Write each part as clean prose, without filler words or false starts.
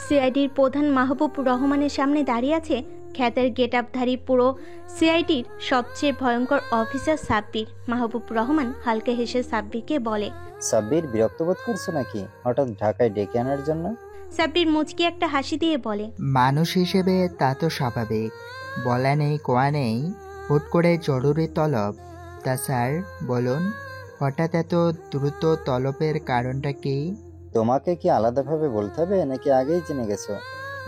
সিআইডির প্রধান মাহবুব রহমানের সামনে দাঁড়িয়ে আছে খ্যাতের গেটআপধারী পুরো সিআইডির সবচেয়ে ভয়ঙ্কর অফিসার সাব্বির। মাহবুব রহমান হালকা হেসে সাব্বিরকে বলে, সাব্বির, বিরক্ত বোধ করছো নাকি হঠাৎ ঢাকায় ডেকে আনার জন্য? সাব্বির মুচকি একটা হাসি দিয়ে বলে, মানুষ হিসেবে তা তো স্বাভাবিক, বলা নেই কোয়া নেই, হুট করে জরুরি তলব। তা স্যার বলুন, হঠাৎ এত দ্রুত তলবের কারণটা কি? তোমাকে কি আলাদাভাবে বলতে হবে নাকি আগেই জেনে গেছো?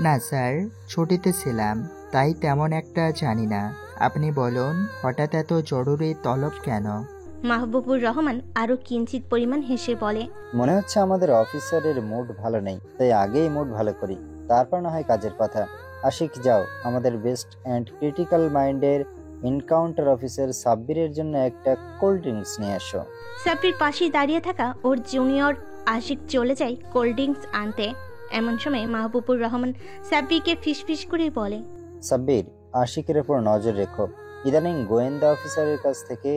না স্যার, ছুটিতে ছিলাম, তাই তেমন একটা জানি না। আপনি বলুন, হঠাৎ এত জরুরি তলব কেন? মাহবুবুর রহমান আরো কিঞ্চিত পরিমাণ হেসে বলে, মনে হচ্ছে আমাদের অফিসারের মুড ভালো নেই, তাই আগেই মুড ভালো করি, তারপর না হয় কাজের কথা। আশিক, যাও আমাদের বেস্ট অ্যান্ড ক্রিটিক্যাল মাইন্ডের এনকাউন্টার অফিসার সাব্বিরের জন্য একটা কোল্ড ড্রিঙ্কস নিয়ে এসো। সাব্বির পাশেই দাঁড়িয়ে থাকা ওর জুনিয়র আশিক চলে যায় কোল্ড ড্রিঙ্কস আনতে। এমন সময় মাহবুবুর রহমান সাব্বিরকে ফিসফিস করে বলে, সাব্বির, আশিকের উপর নজর রেখো। ইদানিং গোয়েন্দা অফিসারের কাছ থেকে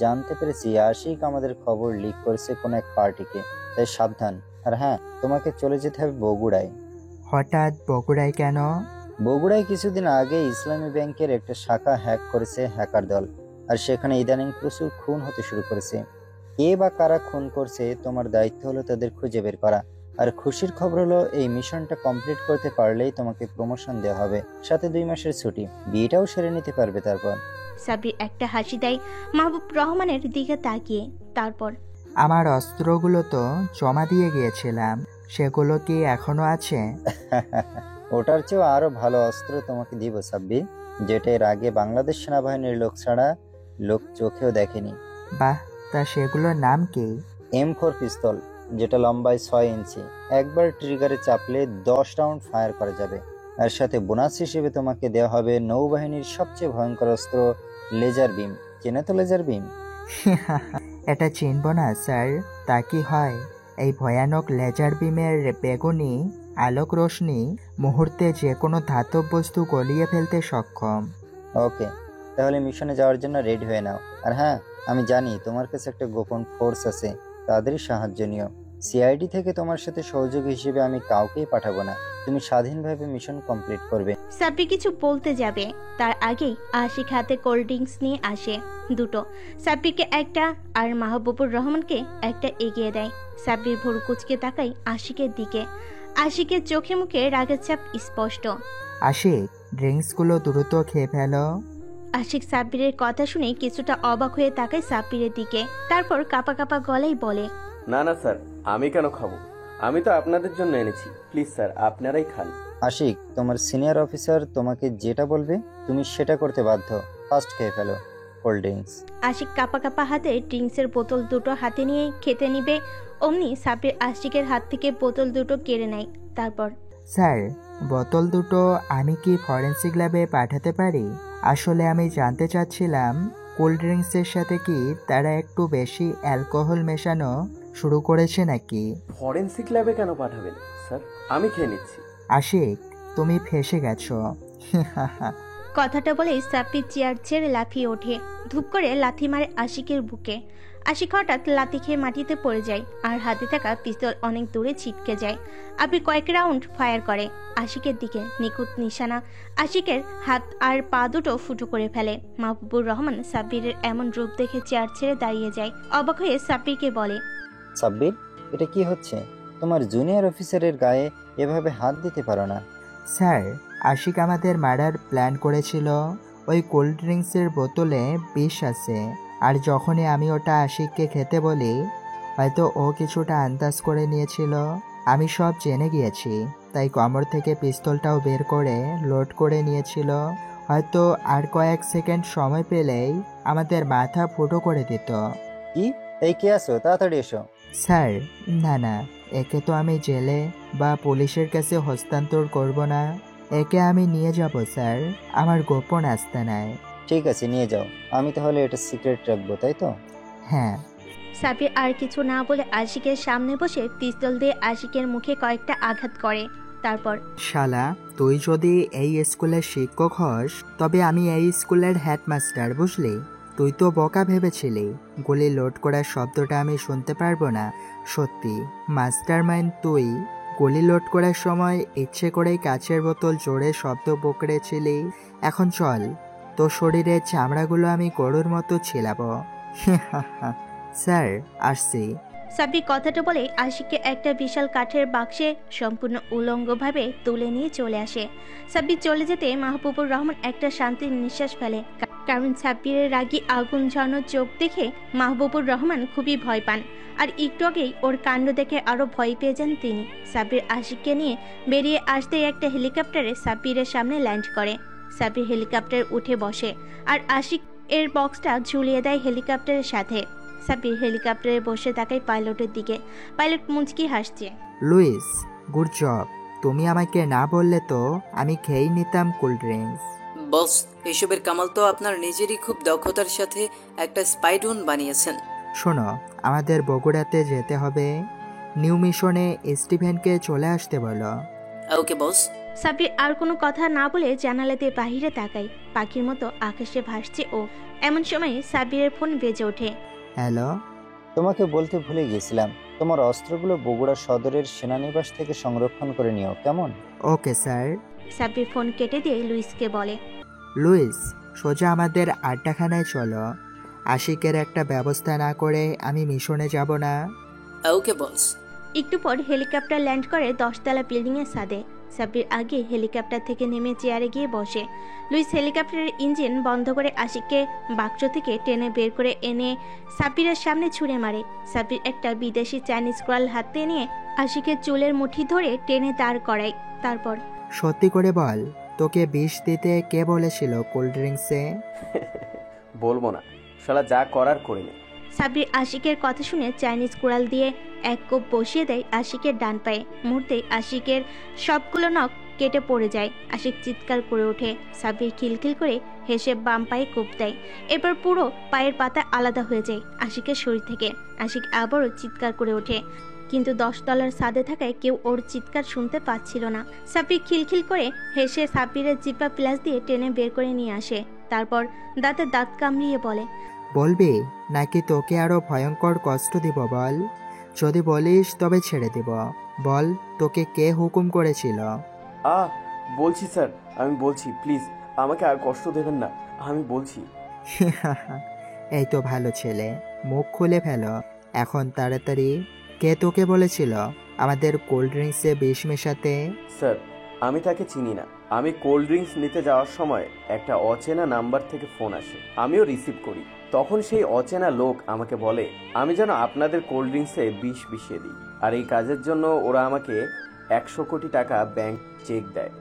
জানতে পেরেছি আশিক আমাদের খবর লিক করেছে কোনো এক পার্টিকে, তাই সাবধান। আর হ্যাঁ, তোমাকে চলে যেতে হবে বগুড়ায়। হঠাৎ বগুড়ায় কেন? বগুড়ায় কিছুদিন আগে ইসলামী ব্যাংকের একটা শাখা হ্যাক করেছে হ্যাকার দল, আর সেখানে ইদানিং প্রচুর খুন হতে শুরু করেছে। কে বা কারা খুন করছে তোমার দায়িত্ব হলো তাদের খুঁজে বের করা। আর খুশির খবর হলো এই মিশনটা কমপ্লিট করতে পারলেই তোমাকে প্রমোশন দেওয়া হবে, সাথে 2 মাসের ছুটি, বিয়েটাও সেরে নিতে পারবে তারপর। সাব্বির একটা হাসি দেয় মাহবুব রহমানের দিকে তাকিয়ে। তারপর, আমার অস্ত্রগুলো তো জমা দিয়ে গিয়েছিলাম, সেগুলো কি এখনো আছে? ওটার চেয়েও আরো ভালো অস্ত্র তোমাকে দিব সাব্বির, যেটা এর আগে বাংলাদেশ সেনাবাহিনীর লোক ছাড়া লোক চোখেও দেখেনি। বাহ, তা সেগুলোর নাম কি? M4 পিস্তল, যেটা লম্বায় 6 ইঞ্চি, একবার ট্রিগারে চাপলে 10 রাউন্ড ফায়ার করা যাবে। আর সাথে বোনাস হিসেবে তোমাকে দেওয়া হবে নৌবাহিনীর সবচেয়ে ভয়ঙ্কর অস্ত্র লেজার বিম। চেনো তো লেজার বিম? এটা চিনব না স্যার, তা কি হয়? এই ভয়ানক লেজার বিমের বেগুনি আলোক রশ্মি মুহূর্তে যে কোনো ধাতব বস্তু গলিয়ে ফেলতে সক্ষম। ওকে, তাহলে মিশনে যাওয়ার জন্য রেডি হয়ে নাও। আর হ্যাঁ, আমি জানি তোমার কাছে একটা গোপন ফোর্স আছে, তাদেরই সাহায্য নিও। সিআইডি থেকে তোমার সাথে সহযোগী হিসেবে আমি কাউকেই পাঠাবো না, তুমি স্বাধীনভাবে মিশন কমপ্লিট করবে। সাব্বির কিছু বলতে যাবে, তার আগেই আশিক হাতে কোল্ড ড্রিঙ্কস নিয়ে আসে দুটো। সাব্বিরকে একটা আর মাহবুবুর রহমানকে একটা এগিয়ে দেয়। সাব্বির ভোর কুচকে তাকায় আশিকের দিকে। আশিকের চোখে মুখে রাগের ছাপ স্পষ্ট। আশিক, ড্রিঙ্কসগুলো দ্রুত খেয়ে ফেলো। আশিক সাব্বিরের কথা শুনে কিছুটা অবাক হয়ে তাকায় সাব্বিরের দিকে। তারপর কাপা কাপা গলায় বলে, না না স্যার, আমি কেন খাবো? আমি তো আপনাদের জন্য এনেছি, প্লিজ স্যার আপনারাই খান। আশিক, তোমার সিনিয়র অফিসার তোমাকে যেটা বলবে তুমি সেটা করতে বাধ্য। ফার্স্ট খেয়ে ফেলো কোল্ড ড্রিঙ্কস। আশিক কাপা কাপা হাতে ড্রিঙ্কসের বোতল দুটো হাতে নিয়ে খেতে নিবে, অমনি সাব্বির আশিকের হাত থেকে বোতল দুটো কেড়ে নেয়। তারপর, স্যার, বোতল দুটো আমি কি ফরেন্সিক ল্যাবে পাঠাতে পারি? আসলে আমি জানতে চাচ্ছিলাম কোল্ড ড্রিঙ্কসের সাথে কি তারা একটু বেশি অ্যালকোহল মেশানো শুরু করেছে নাকি। ফরেন্সিক ল্যাবে কেন পাঠাবেন স্যার? আমি খেয়ে নিচ্ছি। আশিক, তুমি ফেঁসে গেছো। কথাটা বলে সাব্বির চেয়ার ছেড়ে লাফিয়ে ওঠে, ধূপ করে লাথি মারে আশিকের বুকে। আশিক হঠাৎ লাথি খেয়ে মাটিতে পড়ে যায়, আর হাতে থাকা পিস্তল অনেক দূরে ছিটকে যায়। আপনি কয়েক রাউন্ড ফায়ার করে আশিকের দিকে, নিখুঁত নিশানা আশিকের হাত আর পা দুটো ফুটো করে ফেলে। মাহবুবুর রহমান সাব্বিরের এমন রূপ দেখে চেয়ার ছেড়ে দাঁড়িয়ে যায়। অবাক হয়ে সাব্বিরকে বলে, সাব্বির, এটা কি হচ্ছে? তোমার জুনিয়র অফিসারের গায়ে এভাবে হাত দিতে পারো না। স্যার, আশিক আমাদের মারার প্ল্যান করেছিল। ওই কোল্ড ড্রিঙ্কসের বোতলে বিষ আছে, আর যখনই আমি ওটা আশিককে খেতে বলি, হয়তো ও কিছুটা আন্দাজ করে নিয়েছিল। আমি সব জেনে গিয়েছি, তাই কোমর থেকে পিস্তলটাও বের করে লোড করে নিয়েছিল। হয়তো আর কয়েক সেকেন্ড সময় পেলেই আমাদের মাথা ফুটো করে দিত। কি? এই কে আছো? তাড়াতাড়ি এসো। স্যার, না না, একে তো আমি জেলে বা পুলিশের কাছে হস্তান্তর করব না, একে আমি নিয়ে যাব স্যার, আমার গোপন আস্তানায়। ঠিক আছে, নিয়ে যাও। আমি তাহলে এটা সিক্রেট রাখবো, তাই তো? হ্যাঁ। সাব্বির আর কিছু না বলে আশিকের সামনে বসে পিস্তল দিয়ে আশিকের মুখে কয়েকটা আঘাত করে। তারপর, শালা, তুই যদি এই স্কুলের শিক্ষক হস তবে আমি এই স্কুলের হেডমাস্টার, বুঝলি? তুই তো বোকা ভেবেছিলি গুলি লোড করার শব্দটা আমি শুনতে পারবো না, সত্যি মাস্টারমাইন্ড তুই। গুলি লোড করার সময় ইচ্ছে করেই কাচের বোতল জোরে শব্দ বকরেছিলি। এখন চল, তোর শরীরের চামড়াগুলো আমি গরুর মতো ছিলাবো। স্যার, আসছি। সাব্বির কথাটা বলে আশিককে একটা বিশাল কাঠের বাক্সে সম্পূর্ণ উলঙ্গভাবে তুলে নিয়ে চলে আসে। সাব্বির চলে যেতে মাহবুবুর রহমান একটা শান্তির নিঃশ্বাস ফেলে, কারণ সাব্বিরের রাগী আগুন ঝরানো চোখ দেখে মাহবুবুর রহমান খুবই ভয় পান। আর একটু আগেই ওর কাণ্ড দেখে আরো ভয় পেয়ে যান তিনি। সাব্বির আশিককে নিয়ে বেরিয়ে আসতেই একটা হেলিকপ্টারে সাব্বিরের সামনে ল্যান্ড করে। সাব্বির হেলিকপ্টারে উঠে বসে আর আশিক এর বক্সটা ঝুলিয়ে দেয় হেলিকপ্টারের সাথে। সাব্বির হেলিকপ্টারে বসে তাকায় পাইলটের দিকে। পাইলট মুচকি হাসছে। Louis, good job. তুমি আমাকে না বললে তো আমি খেয়েই নিতাম কোল্ড ড্রিঙ্কস। বস, এসবের কামাল তো আপনার নিজেরই খুব দক্ষতার সাথে একটা স্পাইডুন বানিয়েছেন। শোনো, আমাদের বগুড়াতে যেতে হবে। নিউ মিশনে স্টিভেনকে চলে আসতে বলো। ওকে বস। সাব্বির আর কোনো কথা না বলে জানালা দিয়ে বাহিরে তাকায়। পাখির মতো আকাশে ভাসছে ও। এমন সময় সাব্বিরের ফোন বেজে ওঠে। হ্যালো। তোমাকে বলতে ভুলে গেছিলাম, তোমার অস্ত্রগুলো বগুড়া সদরের সেনানিবাস থেকে সংরক্ষণ করে নিও, কেমন? Okay sir. সাব্বির ফোন কেটে দিয়ে লুইসকে বলে। লুইস, সোজা আমাদের আড্ডাখানায় চলো। আশিকের একটা ব্যবস্থা না করে আমি মিশনে যাব না। ওকে বস। একটু পর হেলিকপ্টার ল্যান্ড করে 10 তলা বিল্ডিংয়ের ছাদে। সাব্বির আগে হেলিকপ্টার থেকে নেমে চেয়ারে গিয়ে বসে। লুইস হেলিকপ্টারের ইঞ্জিন বন্ধ করে আশিককে বাক্স থেকে টেনে বের করে এনে সাব্বিরের সামনে ছুঁড়ে মারে। সাব্বির একটা বিদেশি চাইনিজ ক্রাল হাতে নিয়ে আশিকের চুলের মুঠি ধরে টেনে দাঁড় করায়। তারপর, সত্যি করে বল, তোকে বিষ দিতে কে বলেছিল কোল্ড ড্রিঙ্কসে? বলবো না, শালা যা করার করে নে। সাব্বির আশিকের কথা শুনে চাইনিজ কুড়াল দিয়ে এক কোপ বসিয়ে দেয় আশিকের ডান পায়ে। মুহূর্তেই আশিকের সবগুলো নখ কেটে পড়ে যায়। আশিক চিৎকার করে ওঠে। সাব্বির খিলখিল করে হেসে বাম পায়ে কোপ দেয়। এরপর পুরো পায়ের পাতা আলাদা হয়ে যায় আশিকের শরীর থেকে। আশিক আবারও চিৎকার করে ওঠে, কিন্তু 10 তলার ছাদে থাকায় কেউ ওর চিৎকার শুনতে পাচ্ছিল না। সাব্বির খিলখিল করে হেসে সাব্বিরের জিব্বা প্লাস দিয়ে টেনে বের করে নিয়ে আসে। তারপর দাঁতে দাঁত কামড়িয়ে বলে, বলবি নাকি তোকে আরো ভয়ঙ্কর কষ্ট দিব? বল। যদি বলিস তবে ছেড়ে দিব। বল, তোকে কে হুকুম করেছিল? বলছি স্যার, আমি বলছি, প্লিজ আমাকে আর কষ্ট দেবেন না, আমি বলছি। এই তো ভালো ছেলে, মুখ খুলে ফেলো এখন তাড়াতাড়ি। কে তোকে বলেছিল আমাদের কোল্ড ড্রিঙ্কসে বিষ মেশাতে? স্যার, আমি তাকে চিনি না। আমি কোল্ড ড্রিঙ্কস নিতে যাওয়ার সময় একটা অচেনা নাম্বার থেকে ফোন আসে, আমিও রিসিভ করি। তখন সেই অচেনা লোক আমাকে বলে আমি যেন আপনাদের কোল্ড ড্রিঙ্কসে বিষ মিশিয়ে দিই, আর এই কাজের জন্য ওরা আমাকে 100 কোটি টাকা ব্যাংক চেক দেয়।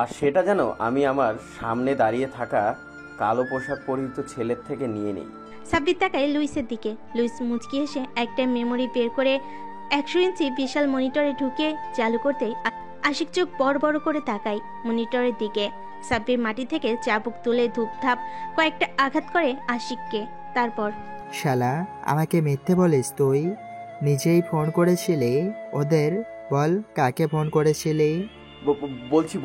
আর সেটা যেন আমি আমার সামনে দাঁড়িয়ে থাকা কালো পোশাক পরিহিত ছেলের থেকে নিয়ে নেই। সাব্বির তাকায় লুইসের দিকে। লুইস মুচকি এসে একটা মেমোরি বের করে 100 ইঞ্চি বিশাল মনিটরে ঢুকে চালু করতেই আশিক চোখ বড় বড় করে তাকায় মনিটরের দিকে। সাব্বির মাটি থেকে চাবুক তুলে ধূপধাপ কয়েকটা আঘাত করে আশিককে। তারপর, শালা, আমাকে মিথ্যে বলিস তুই? নিজেই ফোন করেছিলি ওদের? বল, কাকে ফোন করেছিলি?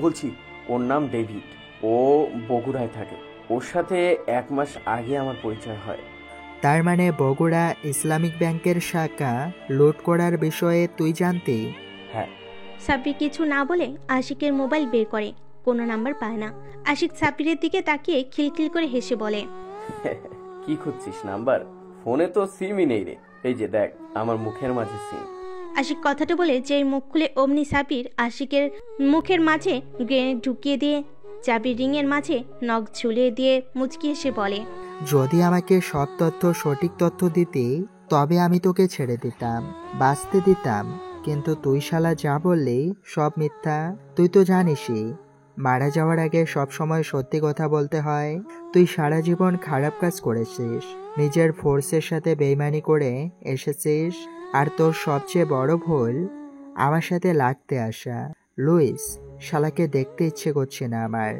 বলছি, ওর নাম ডেভিড, ও বগুড়ায় থাকে। ওর সাথে 1 মাস আগে আমার পরিচয় হয়। তার মানে বগুড়া ইসলামিক ব্যাংকের শাখা লুট করার বিষয়ে তুই জানতি? হ্যাঁ। সাব্বির কিছু না বলে আশিকের মোবাইল বের করে, কোনো নাম্বার পায় না। আশিক সাব্বিরের দিকে তাকিয়ে খিলখিল করে হেসে বলে, কি খুঁজছিস নাম্বার? ফোনে তো সিমই নেই রে, এই যে দেখ আমার মুখের মাঝে সিম। আশিক কথাটা বলে যেই মুখ খুলে অমনি সাব্বির আশিকের মুখের মাঝে গ্রেনেড ঢুকিয়ে দিয়ে চাবির রিংয়ের মাঝে নখ ঝুলিয়ে দিয়ে মুচকি এসে বলে, যদি আমাকে সব তথ্য সঠিক তথ্য দিতি তবে আমি তোকে ছেড়ে দিতাম, বাঁচতে দিতাম। কিন্তু তুই শালা যা বললি সব মিথ্যা। তুই তো জানিসই মারা যাওয়ার আগে সব সময় সত্যি কথা বলতে হয়। তুই সারা জীবন খারাপ কাজ করেছিস, নিজের ফোর্সের সাথে বেইমানি করে এসেছিস। আর তোর সবচেয়ে বড় ভুল আমার সাথে লাগতে আসা। লুইস, শালাকে দেখতে ইচ্ছে করছে না আমার।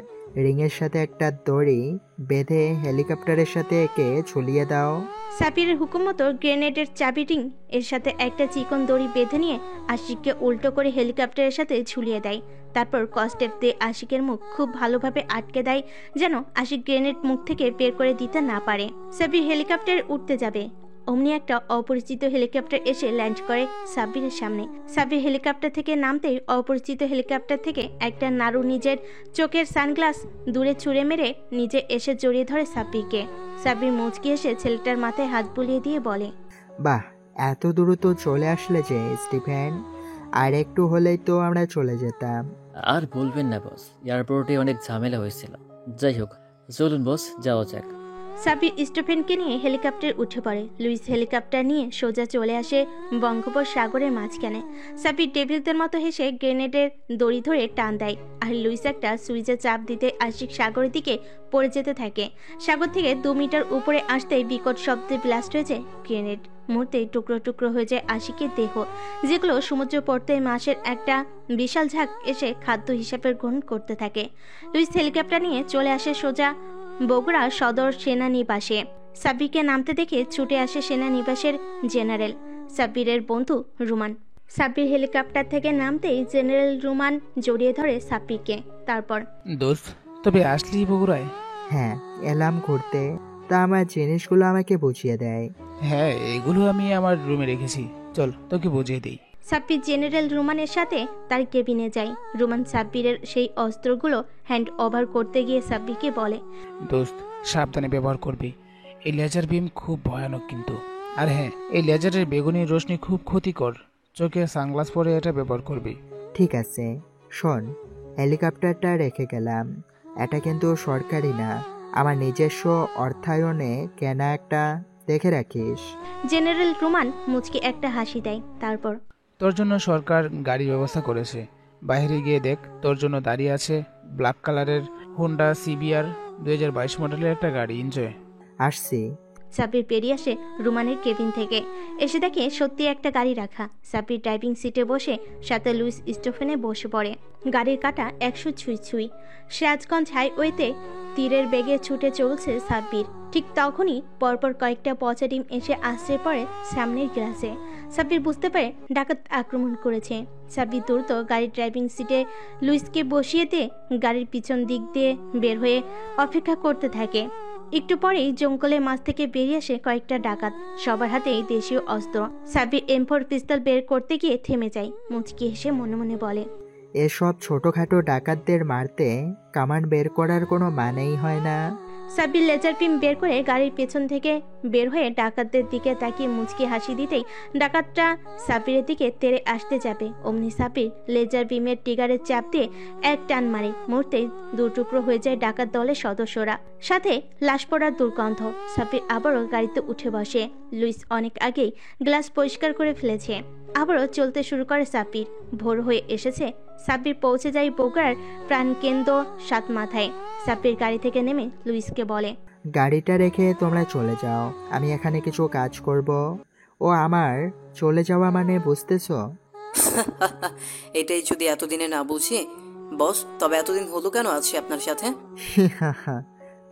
রিংয়ের সাথে একটা দড়ি বেঁধে হেলিকপ্টারের সাথে একে ঝুলিয়ে দাও। সাব্বিরের হুকুম মতো গ্রেনেডের চাবি রিং এর সাথে একটা চিকন দড়ি বেঁধে নিয়ে আশিককে উল্টো করে হেলিকপ্টারের সাথে ঝুলিয়ে দেয়। তারপর কস্টেপ দিয়ে আশিকের মুখ খুব ভালোভাবে আটকে দেয়, যেন আশিক গ্রেনেড মুখ থেকে বের করে দিতে না পারে। সাব্বির হেলিকপ্টারে উঠতে যাবে, অমনি একটা অপরিচিত হেলিকপ্টার এসে ল্যান্ড করে সাব্বিরের সামনে। সাব্বির হেলিকপ্টার থেকে নামতেই অপরিচিত হেলিকপ্টার থেকে একটা নাড়ু নিজের চোখের সানগ্লাস দূরে ছুঁড়ে মেরে নিজে এসে জড়িয়ে ধরে সাব্বিরকে। সাব্বির মুচকি এসে ছেলেটার মাথায় হাত বুলিয়ে দিয়ে বলে, বাহ, এত দ্রুত চলে আসলে যে স্টিফেন, আর একটু হলেই তো আমরা চলে যেতাম। আর বলবেন না বস, এয়ারপোর্টে অনেক ঝামেলা হয়েছিল। যাই হোক, চলুন বস, যাওয়া যাক। সাব্বির স্টিফেনকে নিয়ে হেলিকপ্টার উঠে পড়ে। লুইস হেলিকপ্টার নিয়ে সোজা চলে আসে বঙ্গোপসাগরের মাঝখানে। সাব্বির ডেভিলদের মতো হেসে গ্রেনেডের দড়ি ধরে টান দেয়, আর লুইস একটা সুইচে চাপ দিতে আশিক সাগরের দিকে পড়ে যেতে থাকে। সাগর থেকে 2 মিটার উপরে আসতেই বিকট শব্দে ব্লাস্ট হয়ে যায় গ্রেনেড। মুহূর্তেই টুকরো টুকরো হয়ে যায় আশিকের দেহ, যেগুলো সমুদ্র পড়তে মাছের একটা বিশাল ঝাঁক এসে খাদ্য হিসেবে গ্রহণ করতে থাকে। লুইস হেলিকপ্টার নিয়ে চলে আসে সোজা বগুড়া সদর সেনানিবাসে। সাব্বিরকে নামতে দেখে ছুটে আসে সেনানিবাসের জেনারেল সাব্বিরের বন্ধু রুমান। সাব্বির হেলিকপ্টার থেকে নামতেই জেনারেল রুমান জড়িয়ে ধরে সাব্বিরকে। তারপর, দোস্ত, তবে আসলি বগুড়ায়? হ্যাঁ, এলাম ঘুরতে। তা আমার জিনিসগুলো আমাকে বুঝিয়ে দেয়। হ্যাঁ, এগুলো আমি আমার রুমে রেখেছি, চল তোকে বুঝিয়ে দিই। সাব্বির জেনারেল রুমানের সাথে তার কেবিনে যায়। রুমান সাব্বিরের সেই অস্ত্রগুলো হ্যান্ড ওভার করতে গিয়ে সাব্বিরকে বলে, দোস্ত, সাবধানে ব্যবহার করবি। এই লেজার বিম খুব ভয়ানক কিন্তু। আর হ্যাঁ, এই লেজারের বেগুনি রোশনি খুব ক্ষতিকর। চোখে সানগ্লাস পরে এটা ব্যবহার করবি। ঠিক আছে, শোন, হেলিকপ্টারটা রেখে গেলাম। এটা কিন্তু সরকারি না, আমার নিজস্ব অর্থায়নে কেনা একটা, দেখে রাখিস। জেনারেল রুমান মুচকি একটা হাসি দেয়। তারপর, তোর জন্য সরকার গাড়ির ব্যবস্থা করেছে, বাইরে গিয়ে দেখ, তোর জন্য দাঁড়িয়ে আছে ব্ল্যাক কালারের হোন্ডা সিবিআর 2022 মডেলের একটা গাড়ি। এনজয়। আসছি। সাব্বির বেরিয়ে আসে রুমানের কেবিন থেকে। এসে দেখে সত্যি একটা গাড়ি রাখা। সাব্বির ড্রাইভিং সিটে বসে সাথে লুইস স্টিফেনে বসে পড়ে। গাড়ির কাঁটা 100 ছুঁই ছুঁই। সিরাজগঞ্জ হাইওয়েতে তীরের বেগে ছুটে চলছে সাব্বির। ঠিক তখনই পরপর কয়েকটা পচা ডিম এসে আশ্রয় পড়ে সামনের গ্লাসে। সাব্বির বুঝতে পারে ডাকাত আক্রমণ করেছে। সাব্বির দ্রুত গাড়ির ড্রাইভিং সিটে লুইসকে বসিয়ে দিয়ে গাড়ির পিছন দিক দিয়ে বের হয়ে অপেক্ষা করতে থাকে। একটু পরেই জঙ্গলের মাছ থেকে বেরিয়ে আসে কয়েকটা ডাকাত, সবার হাতেই দেশীয় অস্ত্র। সাব্বির M4 পিস্তল বের করতে গিয়ে থেমে যায়। মুচকি হেসে মনে মনে বলে, এসব ছোটখাটো ডাকাতদের মারতে কামান বের করার কোনো মানেই হয় না। সাব্বির লেজার বিম বের করে গাড়ির পেছন থেকে বের হয়ে ডাকাতদের দিকে তাকিয়ে মুচকি হাসি দিতেই ডাকাতটা সাব্বিরের দিকে তেড়ে আসতে যাবে। অমনি সাব্বির লেজার বিমের ট্রিগারের চাপ দিয়ে এক টান মারে। মুহূর্তেই 2 টুকরো হয়ে যায় ডাকাত দলের সদস্যরা, সাথে লাশ পড়ার দুর্গন্ধ। সাব্বির আবারও গাড়িতে উঠে বসে। লুইস অনেক আগেই গ্লাস পরিষ্কার করে ফেলেছে। আবারও চলতে শুরু করে সাব্বির। ভোর হয়ে এসেছে। সাব্বির পৌঁছে যায় বগুড়ার প্রাণকেন্দ্র সাতমাথায়। সাব্বির গাড়ি থেকে নেমে লুইসকে বলে, গাড়িটা রেখে তোমরা চলে যাও, আমি এখানে কিছু কাজ করব। ও আমার চলে যাওয়া মানে বুঝতেছো? এটাই যদি এতদিনে না বুঝি বস, তবে এতদিন হলো কেন আছি আপনার সাথে?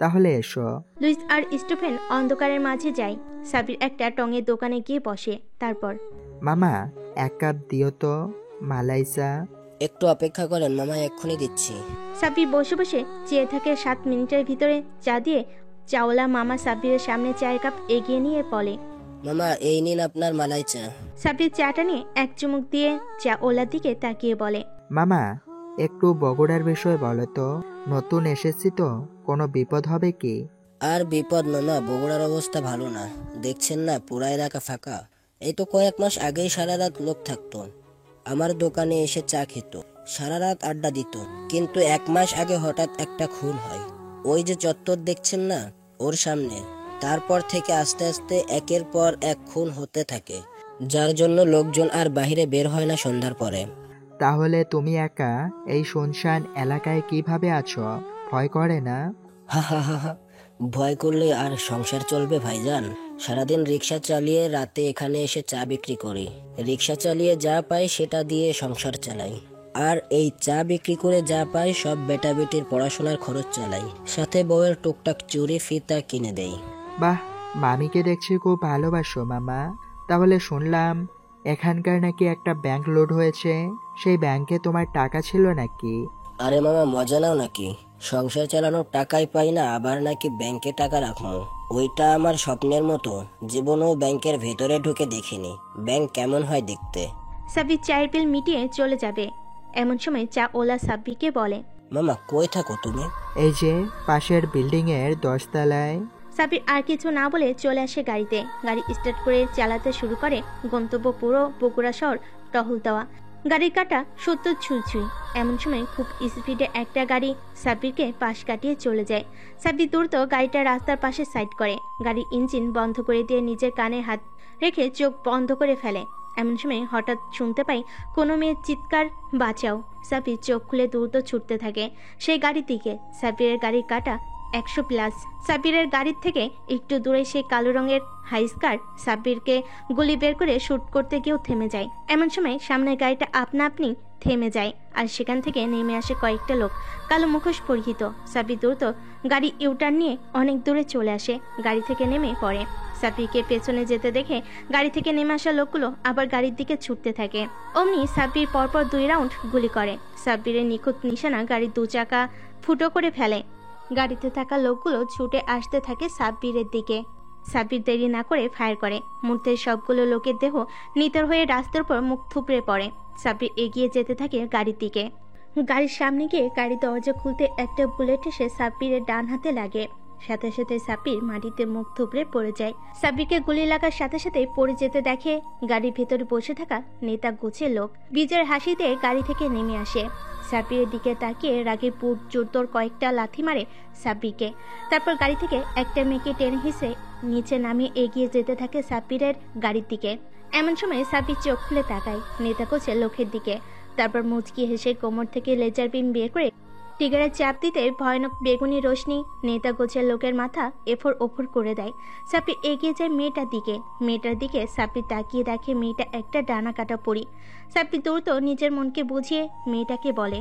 তাহলে এসো। লুইস আর স্টিফেন অন্ধকারের মাঝে যায়। সাব্বির একটা টঙের দোকানে গিয়ে বসে। তারপর, মামা 1 কাপ দিও তো, মালাই চা। একটু অপেক্ষা করেন মামা, এক্ষুনি দিচ্ছি। সাব্বির বসে বসে চেয়ে থাকে। 7 মিনিটের ভিতরে চা দিয়ে চাওলা মামা সাব্বিরের সামনে চায়ের কাপ এগিয়ে নিয়ে বলে, মামা এই নিন আপনার মালাই চা। সাব্বির চাটা নিয়ে এক চুমুক দিয়ে চা ওলার দিকে তাকিয়ে বলে, মামা একটু বগুড়ার বিষয়ে বলো তো, নতুন এসেছি তো, কোনো বিপদ হবে কি? আর বিপদ মামা, বগুড়ার অবস্থা ভালো না, দেখছেন না পুরা এলাকা ফাঁকা। এই তো কয়েক মাস আগেই সারা রাত লোক থাকতো, আমার দোকানে এসে চা খেত, সারা রাত আড্ডা দিত। কিন্তু 1 মাস আগে হঠাৎ একটা খুন হয়, ওই যে চত্বর দেখছেন না ওর সামনে। তারপর থেকে আস্তে আস্তে একের পর এক খুন হতে থাকে, যার জন্য লোকজন আর বাইরে বের হয় না সন্ধ্যার পরে। তাহলে তুমি একা এই শুনশান এলাকায় কিভাবে আছো? ভয় করে না? হা হা হা হা, ভয় করলে আর সংসার চলবে ভাইজান? সারাদিন রিক্সা চালিয়ে রাতে এখানে এসে চা বিক্রি করি। রিক্সা চালিয়ে যা পাই সেটা দিয়ে সংসার চালাই, আর এই চা বিক্রি করে যা পাই সব বেটা বেটির পড়াশোনার খরচ চালাই, সাথে বউয়ের টুকটাক চুরি ফিতা কিনে দেই। বাহ, মামিকে দেখছি খুব ভালোবাসো মামা। তাহলে শুনলাম এখানকার নাকি একটা ব্যাংক লোড হয়েছে, সেই ব্যাংকে তোমার টাকা ছিল নাকি? আরে মামা মজা নাও নাকি? সংসার চালানোর টাকাই পাই না, আবার নাকি ব্যাংকে টাকা রাখবো? ওইটা আমার স্বপ্নের মতো, জীবনেও ব্যাংকের ভেতরে ঢুকে দেখিনি ব্যাংক কেমন হয় দেখতে। সাব্বির চায়ের বিল মিটিয়ে চলে যাবে। এমন সময় চা ওলা সাব্বিরকে বলে, মামা কই থাকো তুমি? এই যে পাশের বিল্ডিংয়ের 10 তলায়। সাব্বির আর কিছু না বলে চলে আসে গাড়িতে। গাড়ি স্টার্ট করে চালাতে শুরু করে। গন্তব্য পুরো বগুড়া শহর টহল দেওয়া। গাড়ির কাটা 70 ছুঁই। এমন সময় খুব স্পিডে একটা গাড়ি সাব্বিরকে পাশ কাটিয়ে চলে যায়। সাব্বির দ্রুত গাড়িটা রাস্তার পাশে সাইড করে। গাড়ির ইঞ্জিন বন্ধ করে দিয়ে নিজের কানে হাত রেখে চোখ বন্ধ করে ফেলে। এমন সময় হঠাৎ শুনতে পাই কোনো মেয়ের চিৎকার, বাঁচাও। সাব্বির চোখ খুলে দ্রুত ছুটতে থাকে সেই গাড়ির দিকে। সাব্বিরের গাড়ির কাটা 100+। সাব্বিরের গাড়ির থেকে একটু দূরে সেই কালো রঙের হাইস্কার সাব্বিরকে গুলি বের করে শুট করতে গিয়েও থেমে যায়। এমন সময় সামনের গাড়িটা আপনা আপনি থেমে যায় আর সেখান থেকে নেমে আসে কয়েকটা লোক কালো মুখোশ পরিহিত। সাব্বির দ্রুত গাড়ি ইউটার্ন নিয়ে অনেক দূরে চলে আসে। গাড়ি থেকে নেমে পড়ে। সাব্বিরকে পেছনে যেতে দেখে গাড়ি থেকে নেমে আসা লোকগুলো আবার গাড়ির দিকে ছুটতে থাকে। অমনি সাব্বির পরপর 2 রাউন্ড গুলি করে। সাব্বিরের নিখুঁত নিশানা গাড়ির 2 চাকা ফুটো করে ফেলে। গাড়িতে থাকা লোকগুলো ছুটে আসতে থাকে সাব্বিরের দিকে। সাব্বির দেরি না করে ফায়ার করে। মুহূর্তে সবগুলো লোকের দেহ নিথর হয়ে রাস্তার উপর মুখ থুবড়ে পড়ে। সাব্বির এগিয়ে যেতে থাকে গাড়ির দিকে। গাড়ির সামনে গিয়ে গাড়ির দরজা খুলতে একটা বুলেট এসে সাব্বিরের ডান হাতে লাগে। সাথে সাথে সাব্বির মাটিতে মুখ থুবড়ে পড়ে যায়। সাব্বিরকে গুলি লাগার সাথে সাথে পড়ে যেতে দেখে গাড়ির ভেতরে বসে থাকা নেতা গোছের লোক বিজয়ের হাসিতে গাড়ি থেকে নেমে আসে। সাব্বিরের দিকে তাকিয়ে রাগে বুট জোরতোর কয়েকটা লাথি মারে সাব্বিরকে। তারপর গাড়ি থেকে একটা মেয়েকে টেনে হিসে নিচে নামিয়ে এগিয়ে যেতে থাকে সাব্বিরের গাড়ির দিকে। এমন সময় সাব্বির চোখ খুলে তাকায় নেতা কোচের লোকের দিকে। তারপর মুচকি হেসে কোমর থেকে লেজার বিম বের করে টিগারের চাপ দিতে ভয়ানক বেগুনি রোশনি নেতা গোছের লোকের মাথা এফোর ওফর করে দেয়। সাব্বির এগিয়ে যায় মেয়েটার দিকে সাব্বির তাকিয়ে দেখে মেয়েটা একটা ডানা কাটা পড়ি। সাব্বির দ্রুত নিজের মনকে বুঝিয়ে মেয়েটাকে বলে,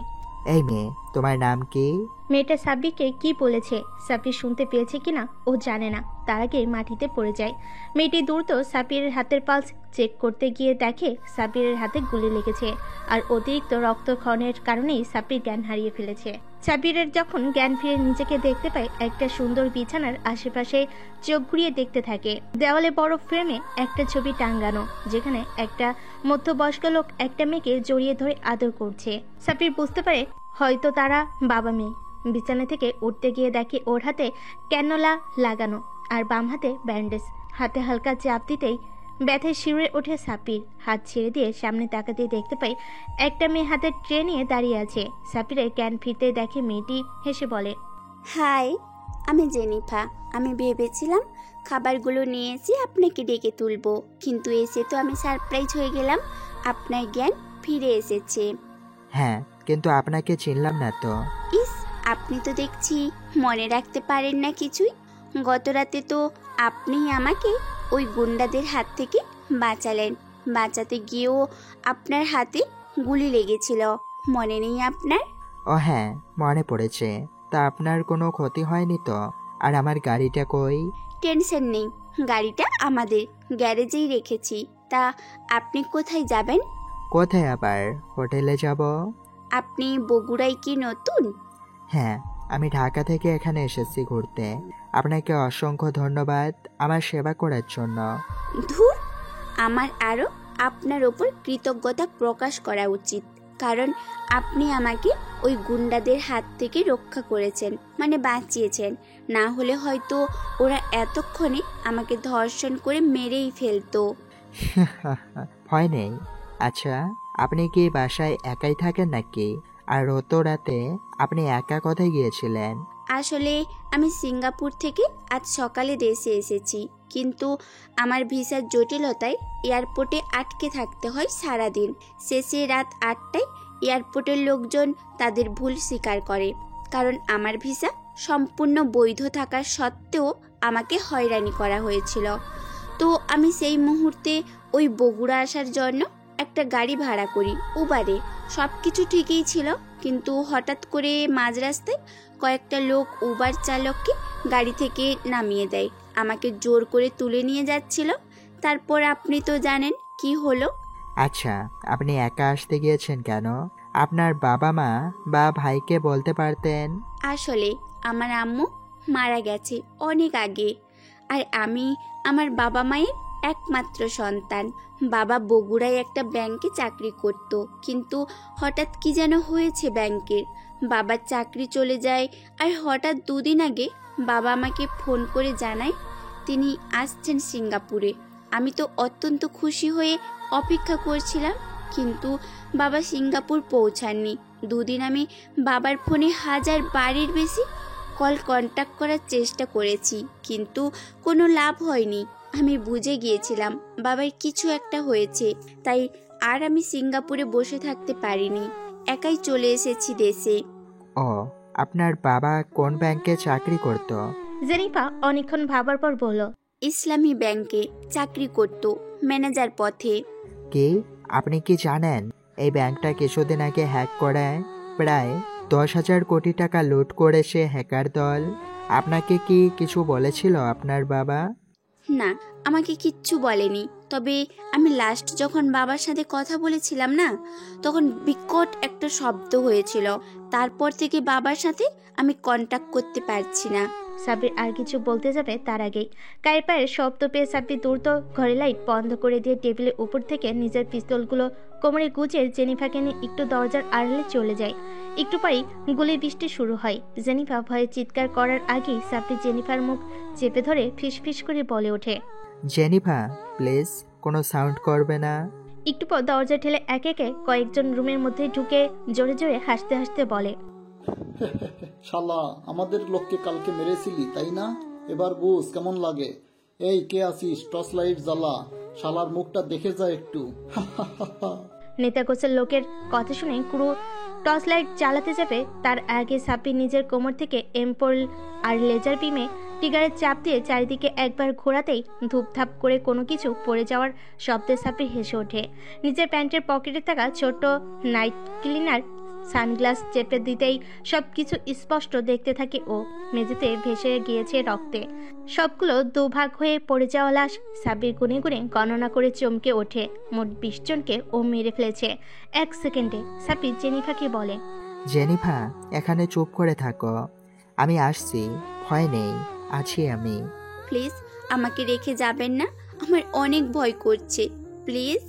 এই মেয়ে, তোমার নাম কি? মেয়েটা সাব্বিরকে কি বলেছে সাব্বির শুনতে পেয়েছে কিনা ও জানে না। তার আগে মাটিতে পড়ে যায়। মেয়েটি দ্রুত সাব্বিরের হাতের পালস চেক করতে গিয়ে দেখে সাব্বিরের হাতে গুলি লেগেছে আর অতিরিক্ত রক্তক্ষরণের কারণেই সাব্বির জ্ঞান হারিয়ে ফেলেছে। সাব্বিরের যখন জ্ঞান ফিরে নিজেকে দেখতে পায় একটা সুন্দর বিছানার আশেপাশে চোখ ঘুরিয়ে দেখতে থাকে। দেওয়ালে বড় ফ্রেমে একটা ছবি টাঙ্গানো যেখানে একটা মধ্যবয়স্ক লোক একটা মেয়েকে জড়িয়ে ধরে আদর করছে। সাব্বির বুঝতে পারে হয়তো তারা বাবা মেয়ে। বিছানা থেকে উঠতে গিয়ে দেখে ওর হাতে ক্যানোলা লাগানো আর বাম হাতে ব্যান্ডেজ। হাতে হালকা চাপ দিতেই ব্যথায় শিউরে ওঠে সাব্বির। হাত ছেড়ে দিয়ে সামনে তাকাতে দেখতে পাই একটা মেয়ে হাতে ট্রে নিয়ে দাঁড়িয়ে আছে। সাব্বিরের জ্ঞান ফিরতে দেখে মেয়েটি হেসে বলে, হাই, আমি জেনিফা। আমি ভেবেছিলাম খাবারগুলো নিয়ে এসে আপনাকে ডেকে তুলবো, কিন্তু এসে তো আমি সারপ্রাইজ হয়ে গেলাম। আপনার জ্ঞান ফিরে এসেছে। হ্যাঁ, কিন্তু আপনাকে চিনলাম না তো। ইস, আপনি তো দেখছি মনে রাখতে পারেন না কিছুই। গত রাতে তো আপনি আমাকে ওই গুন্ডাদের হাত থেকে বাঁচালেন। বাঁচাতে গিয়েও আপনার হাতে গুলি লেগেছিল, মনে নেই আপনার? ও হ্যাঁ, মনে পড়েছে। তা আপনার কোনো ক্ষতি হয়নি তো? আর আমার গাড়িটা কই? টেনশন নেই, গাড়িটা আমাদের গ্যারেজেই রেখেছি। তা আপনি কোথায় যাবেন? কোথায় আবার? হোটেলে যাব। আপনি বগুড়ায় কি নতুন? হ্যাঁ, আমি ঢাকা থেকে এখানে এসেছি ঘুরতে। আপনাকে অসংখ্য ধন্যবাদ আমার সেবা করার জন্য। ধুর, আমার আরও আপনার ওপর কৃতজ্ঞতা প্রকাশ করা উচিত, কারণ আপনি আমাকে ওই গুন্ডাদের হাত থেকে রক্ষা করেছেন, মানে বাঁচিয়েছেন। না হলে হয়তো ওরা এতক্ষণে আমাকে ধর্ষণ করে মেরেই ফেলতো। ভয় নেই। আচ্ছা, আপনি কি বাসায় একাই থাকেন নাকি? আর অত রাতে আপনি একা কোথায় গিয়েছিলেন? আসলে আমি সিঙ্গাপুর থেকে আজ সকালে দেশে এসেছি, কিন্তু আমার ভিসার জটিলতায় এয়ারপোর্টে আটকে থাকতে হয় সারাদিন। শেষে রাত 8টায় এয়ারপোর্টের লোকজন তাদের ভুল স্বীকার করে, কারণ আমার ভিসা সম্পূর্ণ বৈধ থাকার সত্ত্বেও আমাকে হয়রানি করা হয়েছিল। তো আমি সেই মুহূর্তে ওই বগুড়া আসার জন্য একটা গাড়ি ভাড়া করি উবারে। সব কিছু ঠিকই ছিল, কিন্তু হঠাৎ করে মাঝ রাস্তায় কয়েকটা লোক উবার চালককে গাড়ি থেকে নামিয়ে দেয়, আমাকে জোর করে তুলে নিয়ে যাচ্ছিল। তারপর আপনি তো জানেন কি হলো। আচ্ছা, আপনি একা আসতে গিয়েছেন কেন? আপনার বাবা মা বা ভাইকে বলতে পারতেন। আসলে আমার আম্মু মারা গেছে অনেক আগে। আর আমি আমার বাবা মায়ের একমাত্র সন্তান। বাবা বগুড়ায় একটা ব্যাংকে চাকরি করত, কিন্তু হঠাৎ কি যেন হয়েছে ব্যাংকের। বাবার চাকরি চলে যায়, আর হঠাৎ 2 দিন আগে বাবা আমাকে ফোন করে জানায় তিনি আসছেন সিঙ্গাপুরে। আমি তো অত্যন্ত খুশি হয়ে অপেক্ষা করছিলাম, কিন্তু বাবা সিঙ্গাপুর পৌঁছাননি। 2 দিন আমি বাবার ফোনে 1000 বারের বেশি কল কন্ট্যাক্ট করার চেষ্টা করেছি, কিন্তু কোনো লাভ হয়নি। আমি বুঝে গিয়েছিলাম বাবার কিছু একটা হয়েছে, তাই আর আমি সিঙ্গাপুরে বসে থাকতে পারিনি, একাই চলে এসেছি দেশে। ও, আপনার বাবা কোন ব্যাংকে চাকরি করত? জেনিফা অনেকক্ষণ ভাবার পর বলল, ইসলামী ব্যাংকে চাকরি করত, ম্যানেজার পথে। কি, আপনি কি জানেন এই ব্যাংকটা কিছুদিন আগে হ্যাক করে প্রায় 10,000 কোটি টাকা লুট করেছে হ্যাকার দল? আপনাকে কি কিছু বলেছিল আপনার বাবা? না, আমাকে কিচ্ছু বলেনি। তবে আমি লাস্ট যখন বাবার সাথে কথা বলেছিলাম না, তখন বিকট একটা শব্দ হয়েছিল। তারপর থেকে বাবার সাথে আমি কন্ট্যাক্ট করতে পারছি না। সাব্বির আর কিছু বলতে যাবে তার আগেই গায়ে পায়ের শব্দ পেয়ে সাব্বির দ্রুত ঘরে লাইট বন্ধ করে দিয়ে টেবিলের উপর থেকে নিজের পিস্তলগুলো কোমরে গুজে জেনিফাকে নিয়ে একটু দরজার আড়ালে চলে যায়। একটু পরেই গুলির বৃষ্টি শুরু হয়। জেনিফা ভয়ে চিৎকার করার আগেই সাব্বির জেনিফার মুখ চেপে ধরে ফিসফিস করে বলে ওঠে, জেনিফা প্লিজ, কোনো সাউন্ড করবে না। একটু পর দরজা ঠেলে একে একে কয়েকজন রুমের মধ্যে ঢুকে জোরে জোরে হাসতে হাসতে বলে, শালা, আমাদের লোককে কালকে মেরেছিলি তাই না? এবার বুঝ কেমন লাগে। এই কে আছিস? টর্চ লাইট জ্বালা, শালার মুখটা দেখে যা একটু। নেতা গোছের লোকের কথা শুনে ক্রু টর্চ লাইট জ্বালাতে যাবে তার আগে সাব্বির নিজের কোমর থেকে এমপোল আর লেজার বিমে টিগারের চাপ দিয়ে চারিদিকে একবার ঘোরাতেই ধূপধাপ করে কোনো কিছু পড়ে যাওয়ার শব্দে সাব্বির হেসে ওঠে। নিজের প্যান্টের পকেটে থাকা ছোট নাইট ক্লিনার সানগ্লাস চেপে দিতেই সব কিছু স্পষ্ট দেখতে থাকে ও। মেঝেতে ভেসে গিয়েছে রক্তে, সবগুলো দুভাগ হয়ে পড়ে যাওয়া লাশ। সাব্বির গুনে গুনে গণনা করে চমকে ওঠে। মোট 20 জনকে ও মেরে ফেলেছে 1 সেকেন্ডে। সাব্বির জেনিফাকে বলে, জেনিফা এখানে চুপ করে থাকো, আমি আসছি, ভয় নেই, আছি আমি। প্লিজ আমাকে রেখে যাবেন না, আমার অনেক ভয় করছে, প্লিজ।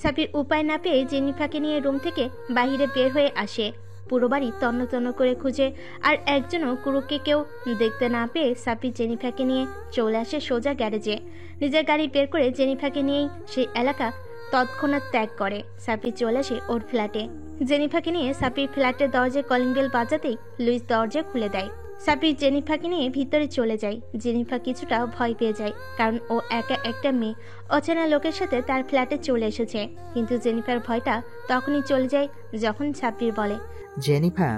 সাব্বির উপায় না পেয়ে জেনিফাকে নিয়ে রুম থেকে বাইরে বের হয়ে আসে। পুরো বাড়ি তন্ন তন্ন করে খুঁজে, আর একজনও কুরুকে কেউ দেখতে না পেয়ে সাব্বির জেনিফাকে নিয়ে চলে আসে সোজা গ্যারেজে। নিজের গাড়ি বের করে জেনিফাকে নিয়েই সেই এলাকা তৎক্ষণাৎ ত্যাগ করে। সাব্বির চলে আসে ওর ফ্ল্যাটে। জেনিফাকে নিয়ে সাব্বির ফ্ল্যাটের দরজায় কলিং বেল বাজাতেই লুইস দরজা খুলে দেয়। সাব্বির জেনিফাকে নিয়ে ভিতরে চলে যায়। জেনিফা কিছুটা ভয় পেয়ে যায়, কারণ ও একা একটা মেয়ে অচেনা লোকের সাথে তার ফ্ল্যাটে চলে এসেছে। কিন্তু জেনিফার ভয়টা তখনই চলে যায় যখন সাব্বির বলে, জেনিফা,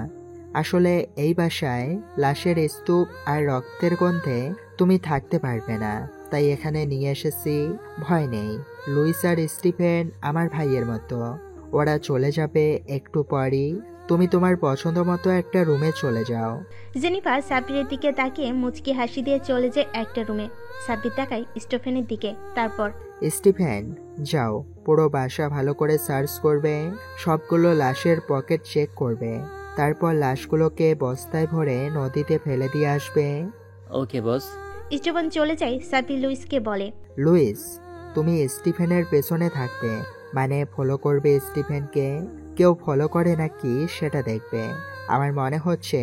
আসলে এই বাসায় লাশের স্তূপ আর রক্তের গন্ধে তুমি থাকতে পারবে না, তাই এখানে নিয়ে এসেছি। ভয় নেই, লুইস আর স্টিফেন আমার ভাইয়ের মতো, ওরা চলে যাবে একটু পরই। তুমি তোমার পছন্দ মতো একটা রুমে চলে যাও। জেনিফা সাব্বিরের দিকে তাকিয়ে মুচকি হাসি দিয়ে চলে যায় একটা রুমে। সাব্বির তাকায় স্টিফেনের দিকে, তারপর, স্টিফেন যাও, পুরো বাসা ভালো করে সার্চ করবে, সবগুলো লাশের পকেট চেক করবে, তারপর লাশগুলোকে বস্তায় ভরে নদীতে ফেলে দিয়ে আসবে। ওকে বস। স্টিফেন চলে যায়। সাব্বির লুইসকে বলে, লুইস, তুমি স্টিফেনের পেছনে থাকবে, মানে ফলো করবে স্টিফেনকে। কেউ ফলো করে নাকি সেটা দেখবে। আমার মনে হচ্ছে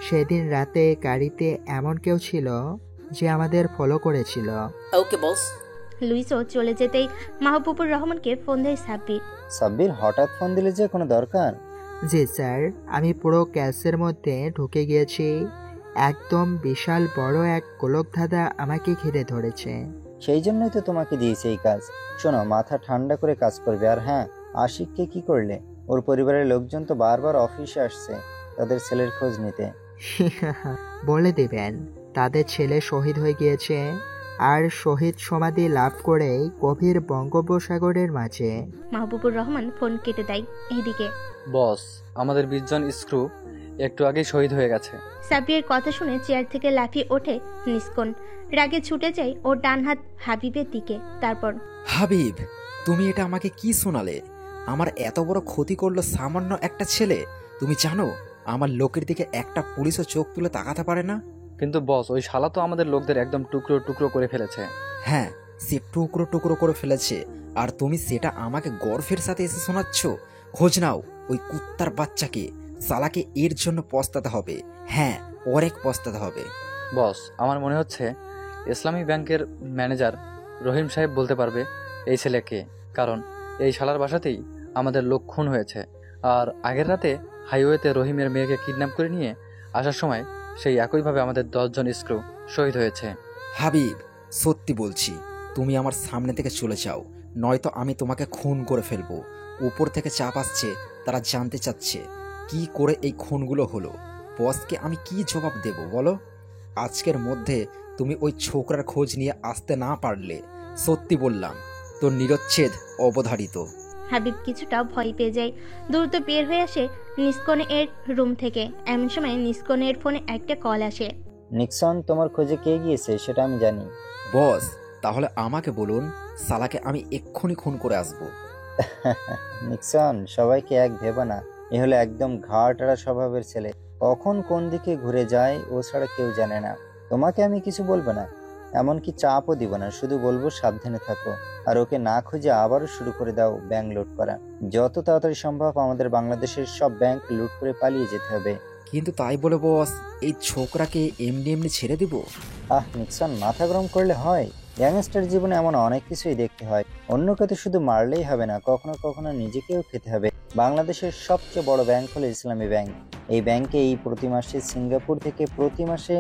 সেদিন রাতে গাড়িতে এমন কেউ ছিল যে আমাদের ফলো করেছিল। ওকে বস। লুইসও চলে যেতেই মাহবুবুর রহমানকে ফোন দেয় সাব্বির। সাব্বির, হঠাৎ ফোন দিলে যে কোনো দরকার? জি স্যার, আমি পুরো ক্যাশের মধ্যে ঢুকে গিয়েছি। একদম বিশাল বড় এক গোলকধাঁধা আমাকে ঘিরে ধরেছে। সেই জন্যই তো তোমাকে দিয়েছি এই কাজ। শোনো, মাথা ঠান্ডা করে কাজ করবে। আর হ্যাঁ, আশিককে কি করলে? ওর পরিবারের লোকজন তো বারবার অফিসে আসছে তাদের ছেলের খোঁজ নিতে। বলে দিবেন তাদের ছেলে শহীদ হয়ে গিয়েছে, আর শহীদ সমাধি লাভ করেই গভীর বঙ্গোপসাগরের মাঝে। মাহবুবুর রহমান ফোন কেটে দেয়। এদিকে, বস, আমাদের 20 জন স্ক্রু একটু আগে শহীদ হয়ে গেছে। সাব্বিরের কথা শুনে চেয়ার থেকে লাফিয়ে ওঠে নিস্কন। রাগে ছুটে যায় ওর ডান হাত হাবিবের দিকে, তারপর, হাবিব, তুমি এটা আমাকে কি শোনালে? আমার এত বড় ক্ষতি করলো সামান্য একটা ছেলে। তুমি জানো আমার লোকের দিকে একটা পুলিশও চোখ তুলে তাকাতে পারে না। কিন্তু বস, ওই শালা তো আমাদের লোকদের একদম টুকরো টুকরো করে ফেলেছে। হ্যাঁ, সে টুকরো টুকরো করে ফেলেছে, আর তুমি সেটা আমাকে গর্ভের সাথে এসে শোনাচ্ছ। খোঁজ নাও ওই কুত্তার বাচ্চাকে, সালাকে এর জন্য পস্তাতে হবে। হ্যাঁ, অনেক পস্তাতে হবে। বস, আমার মনে হচ্ছে ইসলামী ব্যাংকের ম্যানেজার রহিম সাহেব বলতে পারবে এই ছেলেকে, কারণ এই শালার বাসাতেই আমাদের লোক খুন হয়েছে। আর আগের রাতে হাইওয়েতে রহিমের মেয়েকে কিডন্যাপ করে নিয়ে আসার সময় সেই একইভাবে আমাদের 10 জন স্ক্রু শহীদ হয়েছে। হাবিব, সত্যি বলছি, তুমি আমার সামনে থেকে চলে যাও, নয়তো আমি তোমাকে খুন করে ফেলবো। উপর থেকে চাপ আসছে, তারা জানতে চাচ্ছে কি করে এই খুনগুলো হলো। বসকে আমি কি জবাব দেব বলো? আজকের মধ্যে তুমি ওই ছোকরার খোঁজ নিয়ে আসতে না পারলে, সত্যি বললাম, তোর নিরচ্ছেদ অবধারিত। হাবিব কিছুটা ভয় পেয়ে যায়। দ্রুত বের হয়ে আসে নিস্কনে এর রুম থেকে। এমন সময় নিস্কনের ফোনে একটা কল আসে। নিক্সন, তোমার খোঁজে কে গিয়েছে সেটা আমি জানি। বস, তাহলে আমাকে বলুন, সালাকে আমি এক্ষুনি খুন করে আসবো। নিক্সন, সবাইকে এক ভেবা না। এ হলো একদম ঘাটারা স্বভাবের ছেলে, কখন কোন দিকে ঘুরে যায় ও ছাড়া কেউ জানে না। তোমাকে আমি কিছু বলবো না, এমনকি চাপও দিব না, শুধু বলবো সাবধানে থাকো। আর ওকে না খুঁজে আবারও শুরু করে দাও ব্যাংক লুট করা। যত তাড়াতাড়ি সম্ভব আমাদের বাংলাদেশের সব ব্যাংক লুট করে পালিয়ে যেতে হবে। কিন্তু তাই বলে বস, এই ছোকরাকে এমনি এমনি ছেড়ে দিব? নিক্সন, মাথা গরম করলে হয়? গ্যাংস্টার জীবনে এমন অনেক কিছুই দেখতে হয়। অন্যকে তো শুধু মারলেই হবে না, কখনো কখনো নিজেকেও খেতে হবে। বাংলাদেশের সবচেয়ে বড় ব্যাংক হলো ইসলামী ব্যাংক। এই ব্যাংকে প্রতি মাসে সিঙ্গাপুর থেকে প্রতি মাসে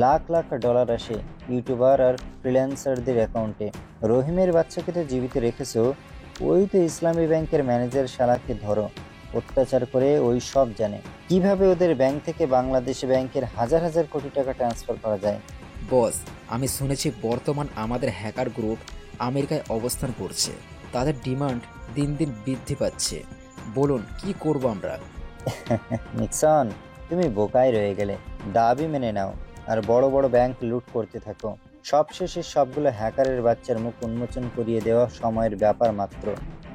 লাখ লাখ ডলার আসে ইউটিউবার আর ফ্রিল্যান্সারদের অ্যাকাউন্টে। রহিমের বাচ্চাকে তো জীবিত রেখেছো, ওই তো ইসলামী ব্যাংকের ম্যানেজার শালাকে ধরো। অত্যাচার করে ওই সব জানে কিভাবে ওদের ব্যাংক থেকে বাংলাদেশ ব্যাংকের হাজার হাজার কোটি টাকা ট্রান্সফার করা যায়। বস, আমি শুনেছি বর্তমান আমাদের হ্যাকার গ্রুপ আমেরিকায় অবস্থান করছে, তাদের ডিমান্ড দিন দিন বৃদ্ধি পাচ্ছে। বলুন কি করব আমরা? নিক্সন, তুমি বোকাই রয়ে গেলে। দাবি মেনে নাও আর বড় বড় ব্যাংক লুট করতে থাকো। সবশেষে সবগুলো হ্যাকারের বাচ্চার মুখ উন্মোচন করিয়ে দেওয়া সময়ের ব্যাপার মাত্র।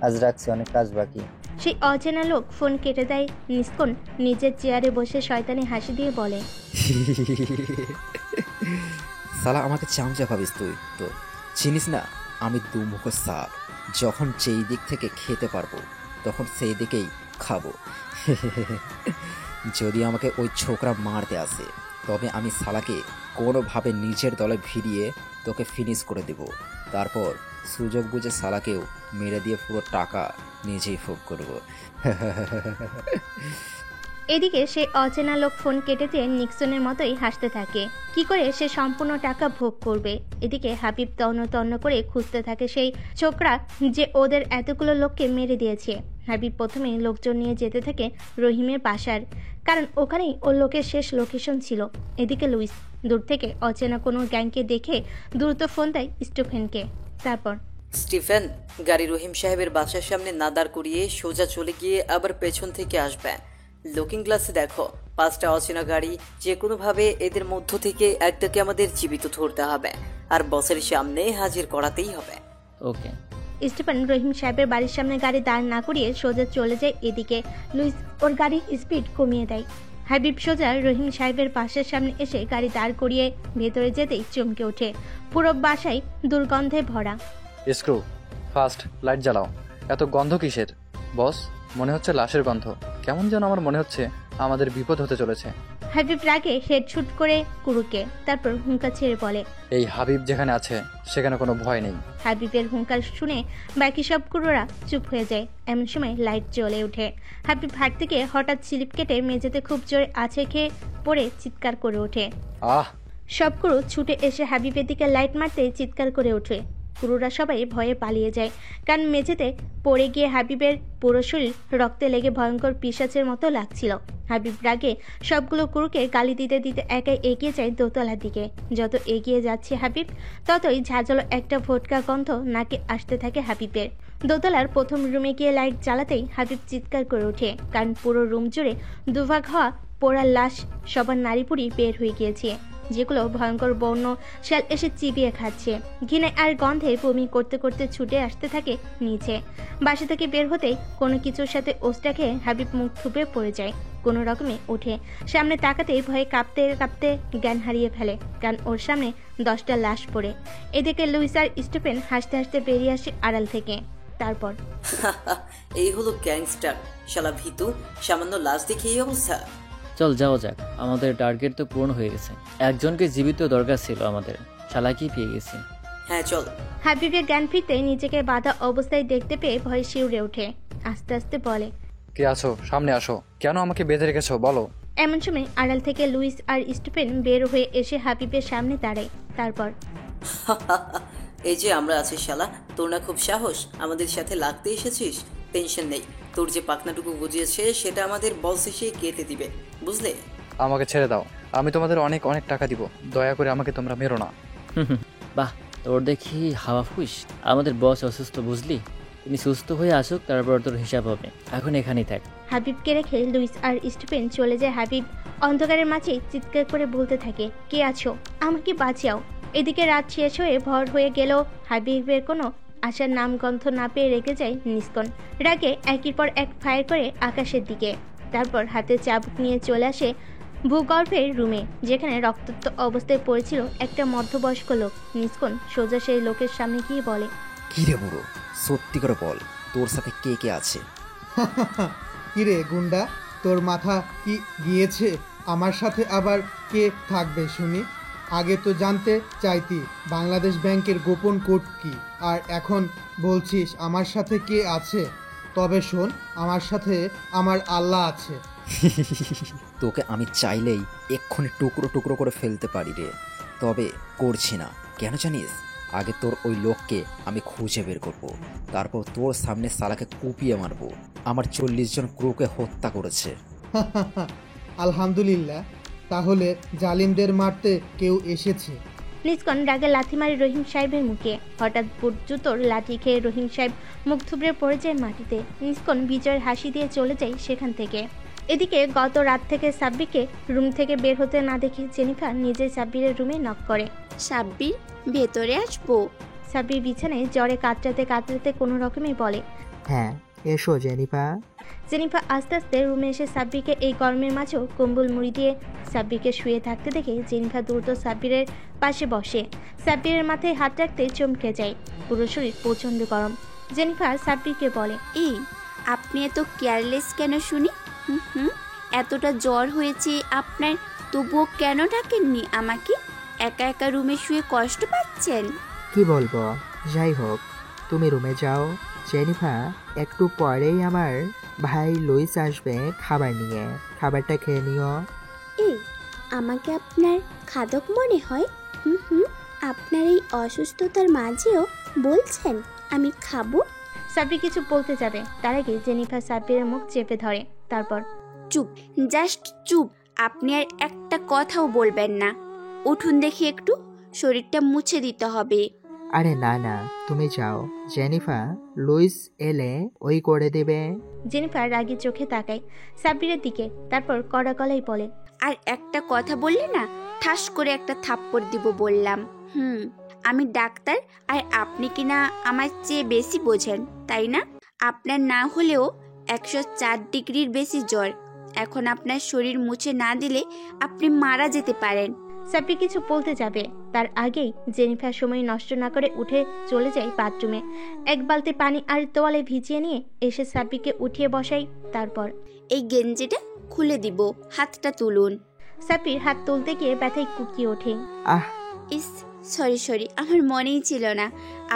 আজ রাখছি, অনেক কাজ বাকি। সেই অচেনা লোক ফোন কেটে দেয়। নিস্কন নিজের চেয়ারে বসে শয়তানি হাসি দিয়ে বলে, সালা আমাকে চামচা ভাবিস তুই? তো চিনিস না আমি দুমুখ সাপ, যখন যেই দিক থেকে খেতে পারবো তখন সেই দিকেই খাবো। যদি আমাকে ওই ছোকরা মারতে আসে তবে আমি সালাকে কোনোভাবে নিজের দলে ভিড়িয়ে তোকে ফিনিশ করে দেব। তারপর সুযোগ বুঝে সালাকেও মেরে দিয়ে পুরো টাকা নিজেই ভোগ করবো। এদিকে সে অচেনা লোক ফোন কেটে দিয়ে নিক্সনের মতোই হাসতে থাকে। কি করে সে সম্পূর্ণ টাকা ভোগ করবে? এদিকে হাবিব তন্ন তন্ন করে খুঁজতে থাকে সেই ছোকরা যে ওদের এতগুলো লোককে মেরে দিয়েছে। হাবিব প্রথমে লোকজন নিয়ে যেতে থাকে রহিমের বাসার, কারণ ওখানেই ওর লোকের শেষ লোকেশন ছিল। এদিকে লুইস দূর থেকে অচেনা কোনো গ্যাংকে দেখে দ্রুত ফোন দেয় স্টিফেনকে। তারপর স্টিফেন, গাড়ি রহিম সাহেবের বাসার সামনে না দাঁড় করিয়ে সোজা চলে গিয়ে আবার পেছন থেকে আসবে। লুকিং গ্লাসে দেখো 5টা অচেনা গাড়ি, যে কোনোভাবে এদের মধ্য থেকে একটাকে আমাদের জীবিত ধরতে হবে আর বসের সামনে হাজির করাতেই হবে। ওকে। স্টিফেন রহিম সাহেবের বাড়ির সামনে গাড়ি দাঁড় না করিয়ে সোজা চলে যায় এদিকে। লুইস ওর গাড়ির স্পিড কমিয়ে দেয়। হাবিব সোজা রহিম সাহেবের বাসার সামনে এসে গাড়ি দাঁড় করিয়ে ভেতরে যেতেই চমকে ওঠে। পুরো বাসায় দুর্গন্ধে ভরা। স্ক্রু, ফাস্ট লাইট জ্বালাও। এত গন্ধ কিসের? বস, মনে হচ্ছে লাশের গন্ধ। কেমন যেন আমার মনে হচ্ছে আমাদের বিপদ হতে চলেছে। হাবিব রাগে হেডশুট করে কুরুকে, তারপর হুঙ্কার ছেড়ে বলে, এই হাবিব যেখানে আছে সেখানে কোনো ভয় নেই। হাবিবের হুঙ্কার শুনে বাকি সব কুরুরা চুপ হয়ে যায়। এমন সময় লাইট জ্বলে ওঠে। হাবিব হাত থেকে হঠাৎ স্লিপ কেটে মেঝেতে খুব জোরে আছে খেয়ে পড়ে চিৎকার করে ওঠে। সব কুরু ছুটে এসে হাবিবের দিকে লাইট মারতে চিৎকার করে ওঠে। কুরুরা সবাই ভয়ে পালিয়ে যায়, কারণ মেঝেতে পড়ে গিয়ে হাবিবের পুরো শরীর রক্তে লেগে ভয়ঙ্কর পিশাচের মতো লাগছিল। হাবিব রাগে সবগুলো কুরুকে গালি দিতে দিতে একাই এগিয়ে যায় দোতলার দিকে। যত এগিয়ে যাচ্ছে হাবিব, ততই ঝাঁঝালো একটা ভোটকা গন্ধ নাকে আসতে থাকে হাবিবের। দোতলার প্রথম রুমে গিয়ে লাইট জ্বালাতেই হাবিব চিৎকার করে ওঠে, কারণ পুরো রুম জুড়ে দুভাগ হওয়া পোড়া লাশ সবার নাড়িপুড়ি বের হয়ে গিয়েছে। যেগুলো ভয়ঙ্কর বন্য শিয়াল এসে চিবিয়ে খাচ্ছে। ঘৃণায় আর গন্ধে বমি করতে করতে ছুটে আসতে থাকে নিচে। বাসা থেকে বের হতেই কোনো কিছুর সাথে ওস্টা খেয়ে হাবিব মুখ থুবড়ে পড়ে যায়। কোনো রকমে উঠে সামনে তাকাতেই ভয়ে কাঁপতে কাঁপতে জ্ঞান হারিয়ে ফেলে, কারণ ওর সামনে 10টা লাশ পড়ে। এদিকে লুইস আর স্টিফেন হাসতে হাসতে বেরিয়ে আসে আড়াল থেকে। তারপর এই হলো গ্যাংস্টার, শালা ভীতু, সামান্য লাশ দেখে এই অবস্থা। চল যাওয়া যাক, আমাদের টার্গেট তো পূর্ণ হয়ে গেছে। একজনকে জীবিত দরকার ছিল আমাদের, শালাকেই পেয়ে গেছি। হ্যাঁ চল। হাবিবের জ্ঞান ফিরতে নিজেকে বাধা অবস্থায় দেখতে পেয়ে ভয়ে শিউরে ওঠে। আস্তে আস্তে বলে, কে আছো? সামনে আসো। কেন আমাকে বেঁধে রেখেছো বলো? এমন সময় আড়াল থেকে লুইস আর স্টিফেন বের হয়ে এসে হাবিবের সামনে দাঁড়ায়। তারপর এই যে আমরা আছি শালা, তোর না খুব সাহস, আমাদের সাথে লাগতে এসেছিস? টেনশন নেই, তোর যে পাকনাটুকু বুঝিয়েছে সেটা আমাদের বস এসে কেটে দিবে, বুঝলে? আমাকে ছেড়ে দাও, আমি তোমাদের অনেক অনেক টাকা দিব, দয়া করে আমাকে তোমরা মেরো না। বাহ, তোর দেখি হাওয়া ফুস। আমাদের বস অসুস্থ বুঝলি, তিনি সুস্থ হয়ে আসুক, তারপর তোর হিসাব হবে। এখন এখানেই থাক। হাবিবকে রেখে লুইস আর স্টিফেন চলে যায়। হাবিব অন্ধকারের মাঝে চিৎকার করে বলতে থাকে, কে আছো, আমাকে বাঁচাও। এদিকে রাত শেষ হয়ে ভর হয়ে গেল। হাবিবের কোনো আসার নামগন্ধ না পেয়ে রেগে যায় নিষ্কণ। রাগে একের পর এক ফায়ার করে আকাশের দিকে। তারপর হাতে চাবুক নিয়ে চলে আসে ভূগর্ভের রুমে, যেখানে রক্তাক্ত অবস্থায় পড়েছিল একটা মধ্যবয়স্ক লোক। নিষ্কণ সোজা সেই লোকের সামনে গিয়ে বলে, কি রে বুড়ো, সত্যি করে বল, তোর সাথে কে কে আছে? কিরে গুন্ডা, তোর মাথা কি গিয়েছে? আমার সাথে আবার কে থাকবে শুনি? আগে তো জানতে চাইতি বাংলাদেশ ব্যাংকের গোপন কোড কি, আর এখন বলছিস আমার সাথে কে আছে? তবে শোন, আমার সাথে আমার আল্লাহ আছে। তোকে আমি চাইলেই এক্ষুনি টুকরো টুকরো করে ফেলতে পারি রে, তবে করছি না। কেন জানিস? আগে তোর ওই লোককে আমি খুঁজে বের করব, তারপর তোর সামনে সালাকে কুপিয়ে মারবো। আমার 40 জন ক্রুকে হত্যা করেছে। আলহামদুলিল্লাহ, তাহলে জালিমদের মারতে কেউ এসেছে। নিষ্কণ রাগে লাথি মারে রহিম সাহেবের মুখে। হঠাৎ বুট জুতোর লাঠি খেয়ে রহিম সাহেব মুখ থুবড়ে পড়ে যায় মাটিতে। নিষ্কণ বিজয়ের হাসি দিয়ে চলে যায় সেখান থেকে। এদিকে গত রাত থেকে সাব্বিরকে রুম থেকে বের হতে না দেখে জেনিফার নিজে সাব্বিরের রুমে নক করে। সাব্বির, ভেতরে আসবো? সাব্বির বিছানায় জ্বরে কাতরাতে কাতরাতে কোনো রকমে বলে, হ্যাঁ এসো জেনিফা। জেনিফা আস্তে আস্তে রুমে এসে সাব্বিরকে এই গরমের মাঝেও কম্বল মুড়ি দিয়ে সাব্বিরকে শুয়ে থাকতে দেখে জেনিফা দ্রুত সাব্বিরের পাশে বসে। সাব্বিরের মাথায় হাত রাখতে চমকে যায়। পুরো শরীর প্রচণ্ড গরম। জেনিফা সাব্বিরকে বলে, এই আপনি এত কেয়ারলেস কেন শুনি? এতটা জ্বর হয়েছে আপনার, তবুও কেন ডাকেননি আমাকে? একা একা রুমে শুয়ে কষ্ট পাচ্ছেন? কি বলবো, যাই হোক তুমি রুমে যাও। জেনিফা, একটু পরেই আমার ভাই লুইস আসবে খাবার নিয়ে, খাবারটা খেয়ে নিও। এই আমাকে আপনার খাদক মনে হয়? আপনার এই অসুস্থতার মাঝেও বলছেন আমি খাবো? সাব্বির কিছু বলতে যাবে, তার আগে জেনিফা সাব্বিরের মুখ চেপে ধরে। তারপর, চুপ, জাস্ট চুপ। আপনি আর একটা কথাও বলবেন না। উঠুন দেখি একটু, শরীরটা মুছে দিতে হবে। আরে না না, তুমি যাও। জেনিফা, লুইস এলে ওই করে দেবে। জেনিফার রাগী চোখে তাকায় সাব্বিরের দিকে, তারপর কড়া গলায় বলে, আর একটা কথা বললে না ঠাস করে একটা থাপ্পড় দিব বললাম। আমি ডাক্তার, আর আপনি কিনা আমার চেয়ে বেশি বোঝেন, তাই না? আপনার না হলেও 104 ডিগ্রির বেশি জ্বর। এখন আপনার শরীর মুছে না দিলে আপনি মারা যেতে পারেন। সাব্বির কিছু বলতে যাবে, তার আগেই জেনিফার সময় নষ্ট না করে উঠে চলে যায় বাথরুমে। এক বালতি পানি আর তোয়ালে ভিজিয়ে নিয়ে এসে সাব্বিরকে উঠিয়ে বসাই। তারপর, এই গেঞ্জিটা খুলে দিব, হাতটা তুলুন। সাব্বির হাত তুলতে গিয়ে ব্যথায় কুকিয়ে ওঠে। ইস, সরি, আমার মনেই ছিল না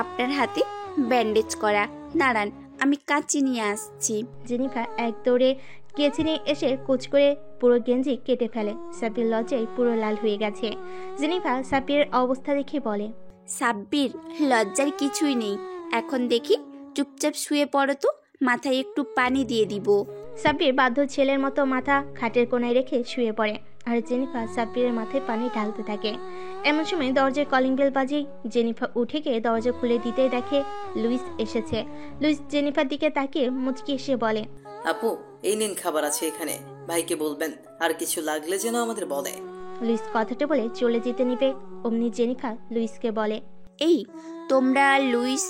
আপনার হাতে ব্যান্ডেজ করা। দাঁড়ান, আমি কাঁচি নিয়ে আসছি। জেনিফা এক দৌড়ে কেচি নিয়ে এসে কুচ করে পুরো গেঞ্জি কেটে ফেলে। সাব্বির লজ্জায় পুরো লাল হয়ে গেছে। জেনিফা সাব্বিরের অবস্থা দেখে বলে, সাব্বির, লজ্জার কিছুই নেই। এখন দেখি চুপচাপ শুয়ে পড়ো তো, মাথায় একটু পানি দিয়ে দিব। সাব্বির বাধ্য ছেলের মতো মাথা খাটের কোনায় রেখে শুয়ে পড়ে, আর জেনিফা সাব্বিরের মাথায় পানি ঢালতে থাকে। এমন সময় দরজায় কলিং বেল বাজেই জেনিফা উঠে গিয়ে দরজা খুলে দিতেই দেখে লুইস এসেছে। লুইস জেনিফার দিকে তাকিয়ে মুচকি এসে বলে, আপু, এই নিন খাবার আছে এখানে, ভাইকে বলবেন আর কিছু লাগলে যেন আমাদের বলে। লুইস কথাটা বলে চলে যেতে নিবে, অমনি জেনিফার লুইসকে বলে, এই তোমরা লুইস,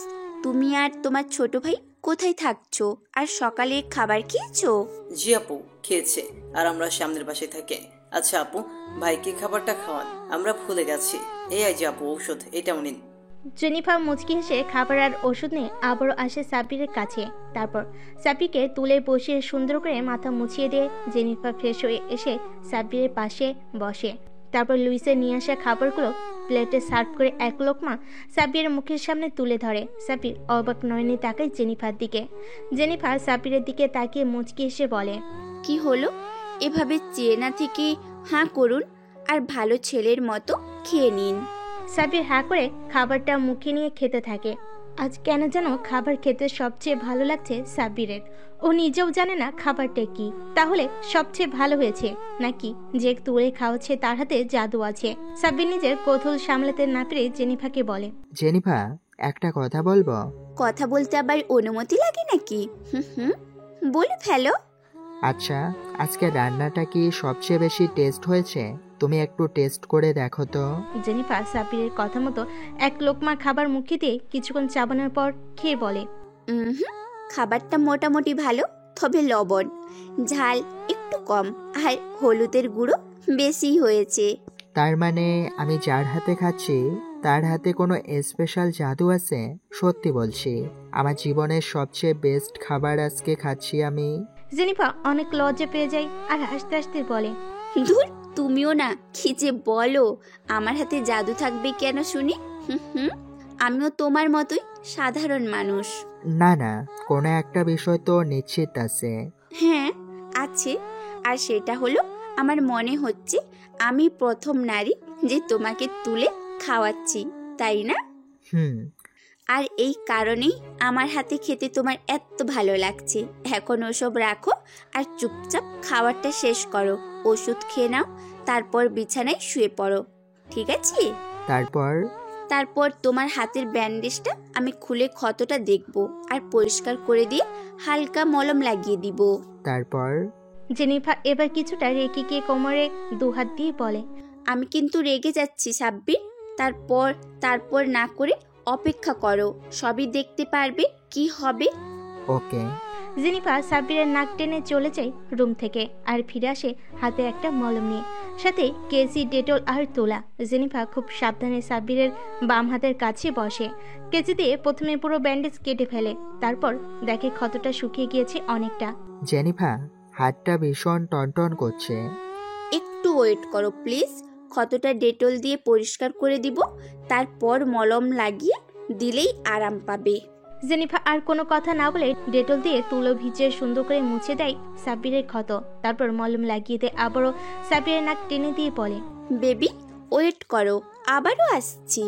তুমি আর তোমার ছোট ভাই কোথায় থাকছো? আর সকালে খাবার খেয়েছো? জি আপু, খেয়েছে। আর আমরা সামনের বাসায় থাকি। আচ্ছা আপু, ভাইকে খাবারটা খাওয়ান, আমরা ভুলে গেছি। এই যে আপু ঔষধ, এটাও নিন। জেনিফার মুচকি হেসে খাবার আর ওষুধ নিয়ে আবারও আসে সাব্বিরের কাছে। তারপর সাব্বিরকে তুলে বসিয়ে সুন্দর করে মাথা মুছিয়ে দিয়ে জেনিফার ফ্রেশ হয়ে এসে সাব্বিরের পাশে বসে। তারপর লুইসের নিয়ে আসা খাবারগুলো প্লেটে সার্ভ করে এক লোকমা সাব্বিরের মুখের সামনে তুলে ধরে। সাব্বির অবাক নয়নে তাকায় জেনিফার দিকে। জেনিফার সাব্বিরের দিকে তাকিয়ে মুচকি হেসে বলে, কি হলো? এভাবে চেয়ে না থেকে হাঁ করুন আর ভালো ছেলের মতো খেয়ে নিন। সাব্বির হা করে খাবারটা মুখে নিয়ে খেতে থাকে। আজ কেন যেন খাবার খেতে সবচেয়ে ভালো লাগছে সাব্বিরের। ও নিজেও জানে না খাবারটা কি। তাহলে সবচেয়ে ভালো হয়েছে নাকি যে তুলে খাওয়াচ্ছে তার হাতে জাদু আছে? সাব্বির নিজের কৌতূহল সামলাতে না পেরে জেনিফাকে বলে, জেনিফা, একটা কথা বলবো? কথা বলতে আবার অনুমতি লাগে নাকি? বলে ফেলো। আচ্ছা, আজকে রান্নাটা কি সবচেয়ে বেশি টেস্ট হয়েছে? তুমি একটু টেস্ট করে দেখো তো। জেনিফা সাব্বিরের কথা মতো এক লোকমা খাবার মুখে দিয়ে কিছুক্ষণ চাবানোর পর খেয়ে বলে, খাবারটা মোটামুটি ভালো, তবে লবণ ঝাল একটু কম আর হলুদের গুঁড়ো বেশি হয়েছে। তার মানে আমি যার হাতে খাচ্ছি তার হাতে কোনো স্পেশাল জাদু আছে? সত্যি বলছি, আমার জীবনের সবচেয়ে বেস্ট খাবার আজকে খাচ্ছি আমি। জেনিফা অনেক লজ্জা পেয়ে যায় আর হাসতে হাসতে বলে, ধুর, তুমিও না কি যে বলো। আমার হাতে জাদু থাকবে কেন শুনি? আমিও তোমার মতোই সাধারণ মানুষ। না না, কোনো একটা বিষয় তো নিশ্চিত আছে। হ্যাঁ আছে, আর সেটা হলো আমার মনে হচ্ছে আমি প্রথম নারী যে তোমাকে তুলে খাওয়াচ্ছি, তাই না? আর এই কারণেই আমার হাতে খেতে তোমার এত ভালো লাগছে। এখন ওসব রাখো আর চুপচাপ খাবারটা শেষ করো, ওষুধ খেয়ে নাও, তারপর বিছানায় শুয়ে পড়ো, ঠিক আছে? তারপর তোমার হাতের ব্যান্ডেজটা আমি খুলে ক্ষতটা দেখব আর পরিষ্কার করে দিয়ে হালকা মলম লাগিয়ে দিব। তারপর জেনিফা এবার কিছুটা রেগে গিয়ে কোমরে দুহাত দিয়ে বলে, আমি কিন্তু রেগে যাচ্ছি সাব্বির। তারপর না করে অপেক্ষা করো, সবই দেখতে পারবে কি হবে। ওকে। জেনিফা সাব্বিরের নাক টেনে চলে যায় রুম থেকে আর ফিরে আসে হাতে একটা মলম নিয়ে, সাথে কেসি, ডেটল আর তোলা। জেনিফা খুব সাবধানে সাব্বিরের বাম হাতের কাছে বসে। কেসি দিয়ে প্রথমে পুরো ব্যান্ডেজ কেটে ফেলে, তারপর দেখে ক্ষতটা শুকিয়ে গিয়েছে অনেকটা। জেনিফা, হাতটা ভীষণ টনটন করছে। একটু ওয়েট করো প্লিজ, ক্ষতটা ডেটল দিয়ে পরিষ্কার করে দিব, তারপর মলম লাগিয়ে দিলেই আরাম পাবে। জেনিফা আর কোনো কথা না বলে ডেটল দিয়ে তুলো ভিজিয়ে সুন্দর করে মুছে দেয় সাব্বিরের ক্ষত। তারপর মলম লাগিয়ে দেয় আবারও সাব্বিরের নাক টেনে দিয়ে বলে, বেবি ওয়েট করো, আবারও আসছি।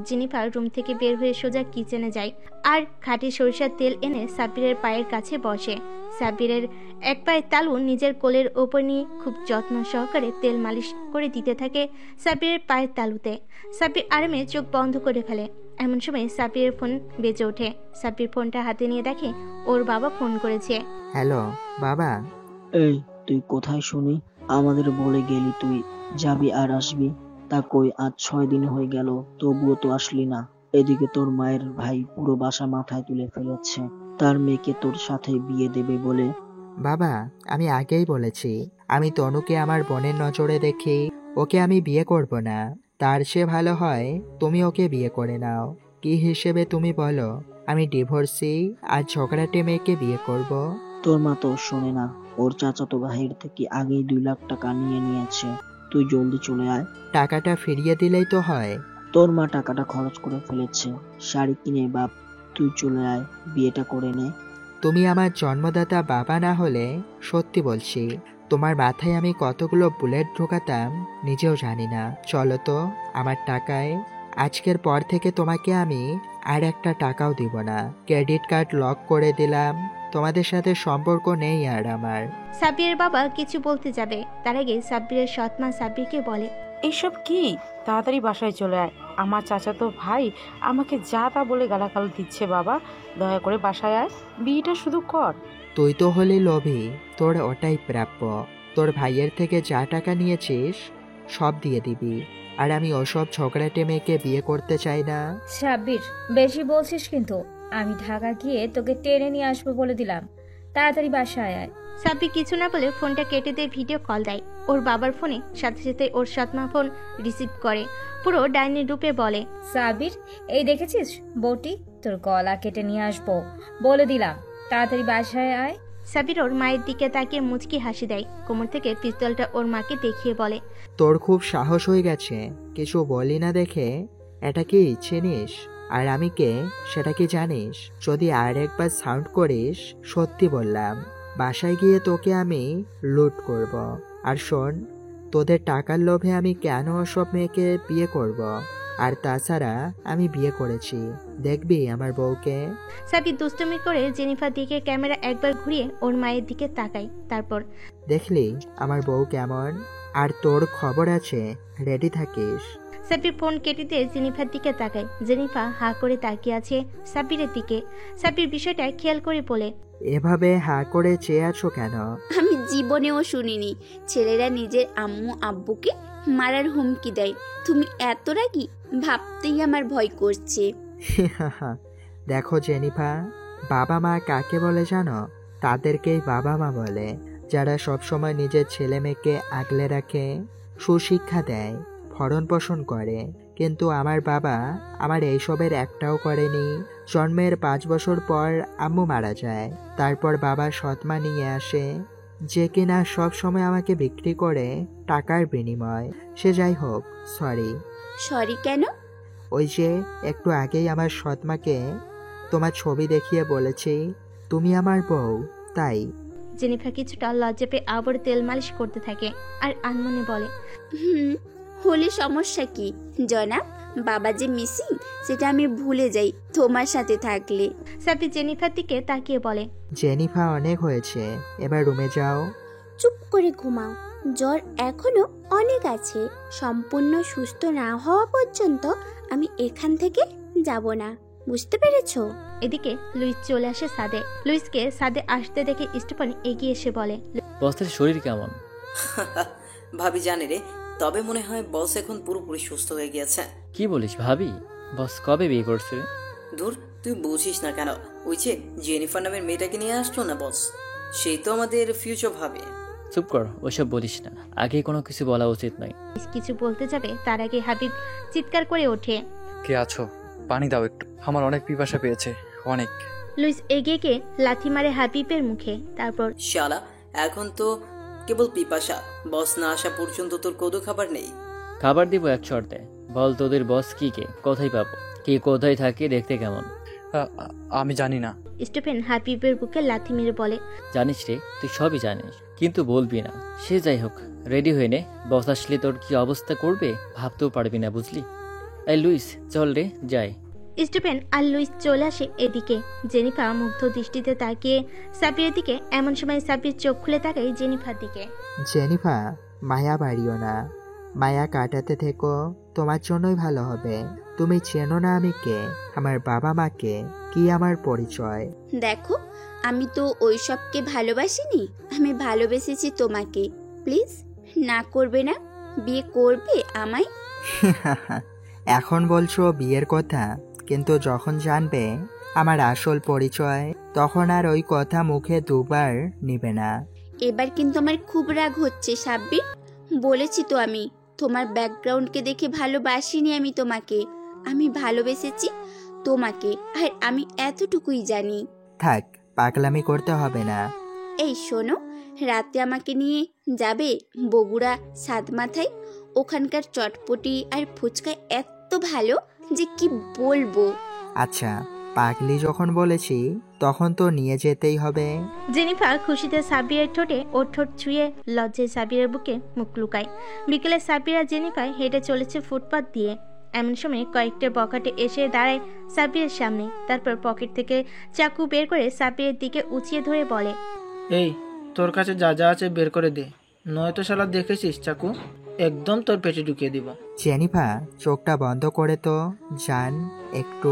জেনিফা রুম থেকে বের হয়ে সোজা কিচেনে যায় আর খাঁটি সরিষার তেল এনে সাব্বিরের পায়ের কাছে বসে। সাব্বিরের এক পায়ের তালু নিজের কোলের ওপর নিয়ে খুব যত্ন সহকারে তেল মালিশ করে দিতে থাকে সাব্বিরের পায়ের তালুতে। সাব্বির আরামে চোখ বন্ধ করে ফেলে। এমন সময় সাব্বিরের ফোন বেজে ওঠে। সাব্বির ফোনটা হাতে নিয়ে দেখে ওর বাবা ফোন করেছে। হ্যালো বাবা। এই তুই কোথায় শুনি? আমাদের বলে গেলি তুই যাবি আর আসবি, তা কই আজ 6 দিন হয়ে গেল, তবুও তো আসলি না। এদিকে তোর মায়ের ভাই পুরো বাসা মাথায় তুলে ফেলেছে, তার মেয়েকে তোর সাথে বিয়ে দেবে বলে। বাবা, আমি আগেই বলেছি আমি তনুকে আমার বোনের নজরে দেখি, ওকে আমি বিয়ে করব না। তার সে ভালো হয় তুমি ওকে বিয়ে করে নাও। কি হিসেবে তুমি বলো? আমি ডিভোর্সি আর ঝগড়াটে মেয়েকে বিয়ে করব? তোর মা তো শোনে না, ওর চাচাতো ভাইয়ের থেকে আগেই 2 লাখ টাকা নিয়ে নিয়েছে। তুই জলদি চলে আয়। টাকাটা ফিরিয়ে দিলেই তো হয়। তোর মা টাকাটা খরচ করে ফেলেছে, শাড়ি কিনে বাপ, তুই চলে আয়, বিয়েটা করে নে। তুমি আমার জন্মদাতা বাবা না হলে সত্যি বলছি তোমার মাথায় আমি কতগুলো বুলেট ঢোকাতাম নিজেও জানি না। চলো তো আমার টাকায়। আজকের পর থেকে তোমাকে আমি আর একটা টাকাও দিব না। ক্রেডিট কার্ড লক করে দিলাম, তোমাদের সাথে সম্পর্ক নেই আর আমার। সাব্বিরের বাবা কিছু বলতে যাবে, তার আগে সাব্বিরের সৎমা সাব্বিরকে বলে, এইসব কি? তাড়াতাড়ি বাসায় চলে আয়, আমার চাচাতো ভাই আমাকে যা তা বলে গালাগাল দিচ্ছে। বাবা দয়া করে বাসায় আয়, বিয়েটা শুধু কর। তুই তো হলি লোভী, তোর ওটাই প্রাপ্য। তোর ভাইয়ের থেকে যা টাকা নিয়েছিস সব দিয়ে দিবি। আর আমি ওসব ঝগড়াটে মেয়েকে বিয়ে করতে চাই না। সাব্বির, বেশি বলছিস কিন্তু। আমি ঢাকা গিয়ে তোকে টেনে নিয়ে আসবো বলে দিলাম। তাড়াতাড়ি বাসায় আয়। সাব্বির কিছু না বলে ফোনটা কেটে দিয়ে ভিডিও কল দেয় ওর বাবার ফোনে। সাথে সাথে ওর সৎমা ফোন রিসিভ করে, পুরো ডাইনি রূপে বলে, সাব্বির, এই দেখেছিস বউটি, তোর গলা কেটে নিয়ে আসবো বলে দিলাম। তাড়াতাড়ি বাসায় আয়। সাব্বির ওর মায়ের দিকে তাকিয়ে মুচকি হাসি দেয়, কোমর থেকে পিস্তলটা ওর মাকে দেখিয়ে বলে, তোর খুব সাহস হয়ে গেছে, কিছু বলি না দেখে। এটা কি চিনিস? আর আমি কে সেটা কি জানিস? যদি আর একবার সাউন্ড করিস, সত্যি বললাম, বাসায় গিয়ে তোকে আমি লুট করব। আর শোন, তোদের টাকার লোভে আমি কেন ওসব মেয়েকে বিয়ে করব? আর তাছাড়া আমি বিয়ে করেছি, দেখবি আমার বউকে। সাব্বির দুষ্টুমি করে জেনিফার দিকে ক্যামেরা একবার ঘুরিয়ে ওর মায়ের দিকে তাকায়, তারপর, দেখলি আমার বউ কেমন? আর তোর খবর আছে, রেডি থাকিস। সাব্বির ফোন কেটে দিয়ে জেনিফার দিকে তাকায়। জেনিফা হা করে তাকিয়ে আছে সাব্বিরের দিকে। সাব্বির বিষয়টা খেয়াল করে বলে, এভাবে হা করে চেয়ে আছো কেন? আমি জীবনেও শুনিনি ছেলেরা নিজের আম্মু আব্বুকে মারার হুমকি দেয়। তুমি এত রাগী, ভাবতেই আমার ভয় করছে। দেখো জেনিফা, বাবা মা কাকে বলে জানো? তাদেরকেই বাবা মা বলে, যারা সবসময় নিজের ছেলে মেয়েকে আগলে রাখে, সুশিক্ষা দেয়, ভরণ পোষণ করে। কিন্তু আমার বাবা আমার এইসবের একটাও করেনি। জন্মের 5 বছর পর আম্মু মারা যায়, তারপর বাবা সৎমা নিয়ে আসে, যে কিনা সব সময় আমাকে বিক্রি করে টাকার বিনিময়। সে যাই হোক, সরি। সরি কেন? ওই যে একটু আগেই আমার সৎমাকে তোমার ছবি দেখিয়ে বলেছি তুমি আমার বউ, তাই। জেনিফা কিছুটা লজ্জা পেয়ে আবার তেল মালিশ করতে থাকে আর আনমনে বলে, হলে সমস্যা কি জনাব? বাবা যে মিসিং সেটা আমি ভুলে যাই তোমার সাথে থাকলে। সাব্বির জেনিফার দিকে তাকিয়ে বলে, জেনিফা অনেক হয়েছে, এবার রুমে যাও। চুপ করে ঘুমাও, জ্বর এখনো অনেক আছে। সম্পূর্ণ সুস্থ না হওয়া পর্যন্ত আমি এখান থেকে যাব না, বুঝতে পেরেছো? এদিকে লুইস চলে আসে সাদে। লুইসকে সাদে আসতে দেখে স্টিফেন এগিয়ে এসে বলে, বসের শরীর কেমন? ভাবি জানে রে, তবে মনে হয় বস এখন পুরোপুরি সুস্থ হয়ে গিয়েছে। কি বলিস ভাবি? বস কবে বিয়ে করছে? দূর, তুই বুঝিস না কেন? ওই যে জেনিফার নামের মেয়েটাকে নিয়ে আসলো না বস, সেই তো আমাদের ফিউচার ভাবি। চুপ কর, ওইসব বলিস না, আগে কোনো কিছু বলা উচিত নয়। কিছু বলতে যাবে তার আগে হাবিব চিৎকার করে ওঠে, কে আছো? পানি দাও একটু, আমার অনেক পিপাসা পেয়েছে, অনেক। লুইস এগিয়ে গিয়ে লাথি মারে হাবিবের মুখে, তারপর, শালা, এখন তো কেবল পিপাসা, বস না আসা পর্যন্ত তোর কোদো খাবার নেই। খাবার দিব এক শর্তে, বল তোদের বস কি কে, কোথায় পাবো, কি কোথায় থাকে, দেখতে কেমন? আমি জানি না। স্টিফেন হাবিবের বুকে লাথি মেরে বলে, জানিস রে, তুই সবই জানিস, কিন্তু বলবি না। সে যাই হোক, রেডি হয়ে নে, বস আসলে তোর কি অবস্থা করবে ভাবতেও পারবি না, বুঝলি? এই লুইস, চল রে যাই। স্টিফেন আর লুইস চলে আসে এদিকে। জেনিফা মুগ্ধ দৃষ্টিতে তাকিয়ে সাব্বিরের দিকে। এমন সময় সাব্বির চোখ খুলে তাকায় জেনিফার দিকে। জেনিফা, মায়া বাড়িও না, মায়া কাটাতে থেকো, তোমার জন্যই ভালো হবে। তুমি চেনো না আমি কে, আমার বাবা মাকে, কি আমার পরিচয়। দেখো, আমি তো ওই সবকে ভালোবাসিনি, আমি ভালোবেসেছি তোমাকে। প্লিজ না করবে না, বিয়ে করবে আমায়। এখন বলছো বিয়ের কথা, কিন্তু যখন জানবে আমার আসল পরিচয়, তখন আর ওই কথা মুখে দুবার নিবে না। এবার কিন্তু আমার খুব রাগ হচ্ছে সাব্বির। বলেছি তো আমি তোমার ব্যাকগ্রাউন্ডকে দেখে ভালোবাসিনি আমি তোমাকে, আমি ভালোবেসেছি তোমাকে, আর আমি এতটুকুই জানি। থাক, পাগলামি করতে হবে না। এই শোনো, রাতে আমাকে নিয়ে যাবে বগুড়া সাতমাথায়। ওখানকার চটপটি আর ফুচকা এত ভালো যে কি বলবো। আচ্ছা, পাগলি যখন বলেছি তখন তো নিয়ে যেতেই হবে। জেনিফা খুশিতে সাব্বিরের ঠোঁটে ওর ঠোঁট ছুঁয়ে লজ্জায় সাব্বিরের বুকে মুখ লুকায়। বিকেলে সাব্বির আর জেনিফা হেঁটে চলেছে ফুটপাত দিয়ে। এমন সময় কয়েকটা বখাটে এসে দাঁড়ায় সাব্বিরের সামনে। তারপর পকেট থেকে চাকু বের করে সাব্বিরের দিকে উঁচিয়ে ধরে বলে, এই, তোর কাছে যা যা আছে বের করে দে, নয়তো শালা দেখেছিস চাকু একদম তোর পেটে ঢুকিয়ে দিব। জেনিফা, চোখটা বন্ধ করে তো জান একটু।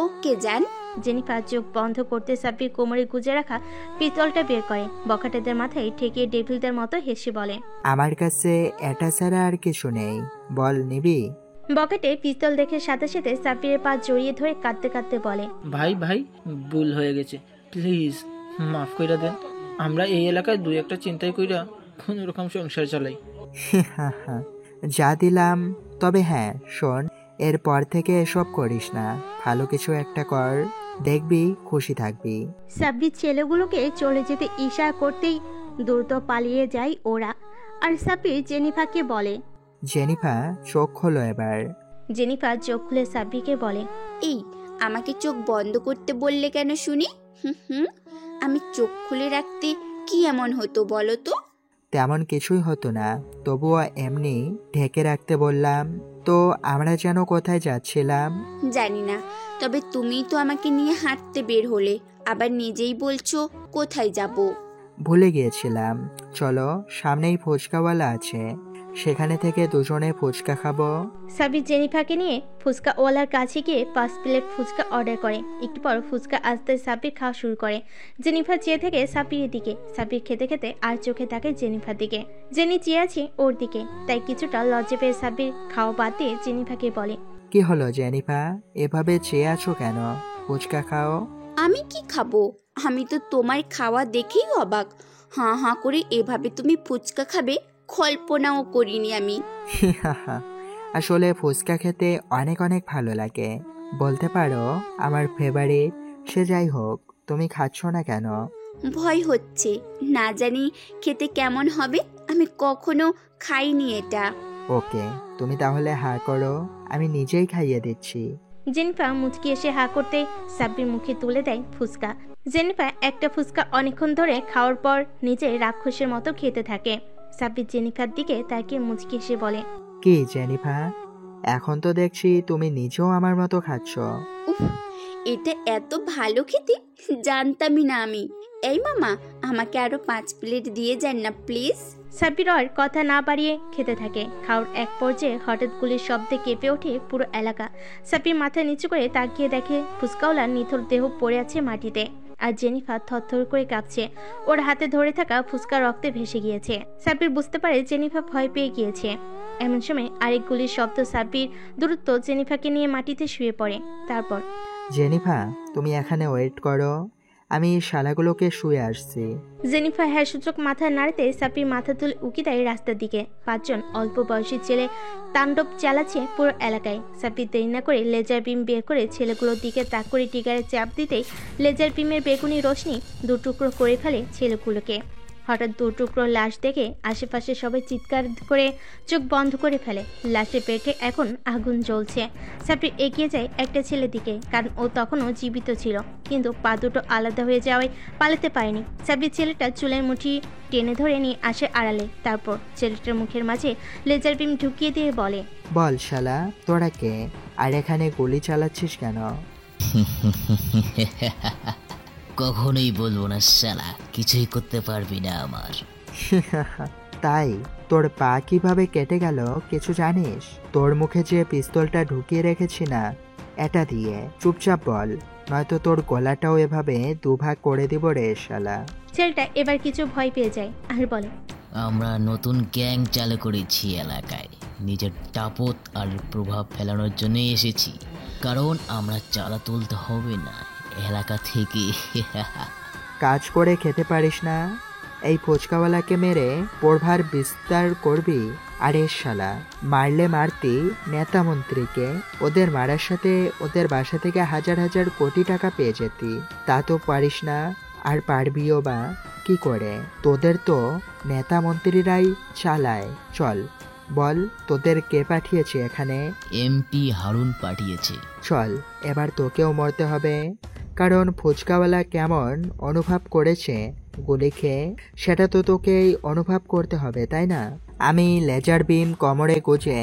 ওকে জান, জেনিফার চোখ বন্ধ করতে সাব্বির কোমরে গুজে রাখা পিস্তলটা বের করে, বখাটেদের মাথায় ঠেকিয়ে ডেভিলদের মতো হেসে বলে, আমার কাছে এটা ছাড়া আর কিছু নেই, বল নিবি? বকেটে পিস্তল দেখে সাথে সাথে সাব্বিরের পা জড়িয়ে ধরে কাঁদতে কাঁদতে বলে, ভাই ভাই ভুল হয়ে গেছে, প্লিজ মাফ কইরা দেন। আমরা এই এলাকায় দুই একটা চিন্তাই কইরা কোন রকম সংসার চালাই। যা দিলাম। তবে হ্যাঁ শোন, এরপর থেকে এসব করিস না, ভালো কিছু একটা কর, দেখবি খুশি থাকবি। সাব্বির ছেলেগুলোকে চলে যেতে ইশারা করতেই দ্রুত পালিয়ে যায় ওরা। আর সাব্বির জেনিফাকে বলে, জেনিফা চোখ খোলো এবার। জেনিফা চোখ খুলে সাব্বিরকে বলে, এই আমাকে চোখ বন্ধ করতে বললে কেন শুনি? আমি চোখ খুলে রাখতে কি এমন হতো বলো তো? তেমন কিছুই হতো না, তবুও এমনি ঢেকে রাখতে বললাম। তো আমরা যেন কোথায় যাচ্ছিলাম? জানি না, তবে তুমি তো আমাকে নিয়ে হাঁটতে বের হলে, আবার নিজেই বলছো কোথায় যাব। ভুলে গিয়েছিলাম, চলো সামনেই ফুচকাওয়ালা আছে, সেখানে থেকে দুজনে ফুচকা খাবো। সাব্বির জেনিফাকে নিয়ে ফুচকা ওয়ালার কাছে গিয়ে 5 প্লেট ফুচকা অর্ডার করে। একটু পর ফুচকা আসতে সাব্বির খাওয়া শুরু করে। জেনিফা চেয়ে থেকে সাব্বিরের দিকে, সাব্বির খেতে খেতে আর চোখে তাকে জেনিফার দিকে। জেনি চেয়ে আছে ওর দিকে, তাই কিছুটা লজ্জা পেয়ে সাব্বির খাওয়া বাদ দিয়ে জেনিফাকে বলে, কি হলো জেনিফা, এভাবে চেয়ে আছো কেন? ফুচকা খাও। আমি কি খাবো? আমি তো তোমার খাওয়া দেখেই অবাক। হাঁ হাঁ করে এভাবে তুমি ফুচকা খাবে কল্পনাও করিনি আমি। আসলে ফুচকা খেতে অনেক অনেক ভালো লাগে, বলতে পারো আমার ফেভারিট। সে যাই হোক, তুমি খাচ্ছ না কেন? ভয় হচ্ছে, না জানি খেতে কেমন হবে, আমি কখনো খাইনি এটা। ওকে, তুমি তাহলে হা করো, আমি নিজেই খাইয়ে দিচ্ছি। জেনিফা মুচকি এসে হা করতে সাব্বির মুখে তুলে দেয় ফুচকা। জেনিফা একটা ফুচকা অনেকক্ষণ ধরে খাওয়ার পর নিজে রাক্ষসের মতো খেতে থাকে। সাব্বির জেনিফার দিকে তাকিয়ে মুচকি এসে বলে, কি জেনিফা, এখন তো দেখছি তুমি নিজেও আমার মতো খাচ্ছ। উফ, এটা এত ভালো খেতে জানতামই না আমি। এই মামা, আমাকে আরো 5 প্লেট দিয়ে যান না প্লিজ। সাব্বির আর কথা না বাড়িয়ে খেতে থাকে। খাওয়ার এক পর্যায়ে হঠাৎ গুলির শব্দে কেঁপে ওঠে পুরো এলাকা। সাব্বির মাথা নিচু করে তাকিয়ে দেখে ফুচকাওয়ালার নিথর দেহ পড়ে আছে মাটিতে, আর জেনিফা থরথর করে কাঁপছে। ওর হাতে ধরে থাকা ফুচকা রক্তে ভেসে গিয়েছে। সাব্বির বুঝতে পারে জেনিফা ভয় পেয়ে গিয়েছে। এমন সময় আরেক গুলির শব্দ। সাব্বির দ্রুত জেনিফাকে নিয়ে মাটিতে শুয়ে পড়ে। তারপর, জেনিফা তুমি এখানে ওয়েট করো, আমি শালাগুলোকে শুয়ে আসছি। জেনিফা হ্যাঁ সূচক মাথা নাড়তে সাব্বির মাথা তুলে উকি দেয় রাস্তার দিকে। 5 জন অল্প বয়সী ছেলে তাণ্ডব চালাচ্ছে পুরো এলাকায়। সাব্বির দেরি না করে লেজার বিম বের করে ছেলেগুলোর দিকে তাক করে টিগারে চাপ দিতেই লেজার বিমের বেগুনি রোশনি 2 টুকরো করে ফেলে ছেলেগুলোকে। হঠাৎ 2 টুকরো লাশ দেখে আশেপাশে সবাই চিৎকার করে চোখ বন্ধ করে ফেলে। লাশের পেটে এখন আগুন জ্বলছে। সাব্বির এগিয়ে যায় একটা ছেলের দিকে, কারণ ও তখনও জীবিত ছিল, কিন্তু পা দুটো আলাদা হয়ে যাওয়ায় পালাতে পারেনি। সাব্বির ছেলেটা চুলের মুঠি টেনে ধরে নিয়ে আসে আড়ালে। তারপর ছেলেটার মুখের মাঝে লেজার বিম ঢুকিয়ে দিয়ে বলে, বল শালা, তোরা কে, আর এখানে গুলি চালাচ্ছিস কেন? কখনোই বলবো না শালা, কিছুই করতে পারবি না আমার। তাই তোর পা কিভাবে কেটে গেল কিছু জানিস? তোর মুখে যে পিস্তলটা ঢুকিয়ে রেখেছি না, এটা দিয়ে চুপচাপ বল, নয়তো তোর গলাটাও এভাবে দুভাগ করে দিব রে শালা। ছেলেটা এবার কিছু ভয় পেয়ে যায় আর বলে, আমরা নতুন গ্যাং চালু করেছি এলাকায়, নিজের দাপট আর প্রভাব ফেলানোর জন্য এসেছি, কারণ আমরা চাঁদা তুলতে হবে না এলাকা থেকে। কাজ করে খেতে পারিস না, এই ফুচকাওয়ালাকে মেরে প্রভার বিস্তার করবি? আরে শালা, মারলে মারতি নেতা মন্ত্রীকে, ওদের মারার সাথে ওদের বাসা থেকে হাজার হাজার কোটি টাকা পেয়ে যেতি, তা তো পারিস না। আর পারবিও বা কি করে? তোদের তো নেতা মন্ত্রীরাই চালায়। চল বল, তোদের কে পাঠিয়েছে এখানে? এমপি হারুন পাঠিয়েছে। চল, এবার তোকেও মরতে হবে, কারণ ফুচকাওয়ালা কেমন অনুভব করেছে গুলি খেয়ে, সেটা তো তোকেই অনুভব করতে হবে, তাই না? আমি লেজার বিম কোমরে গুজে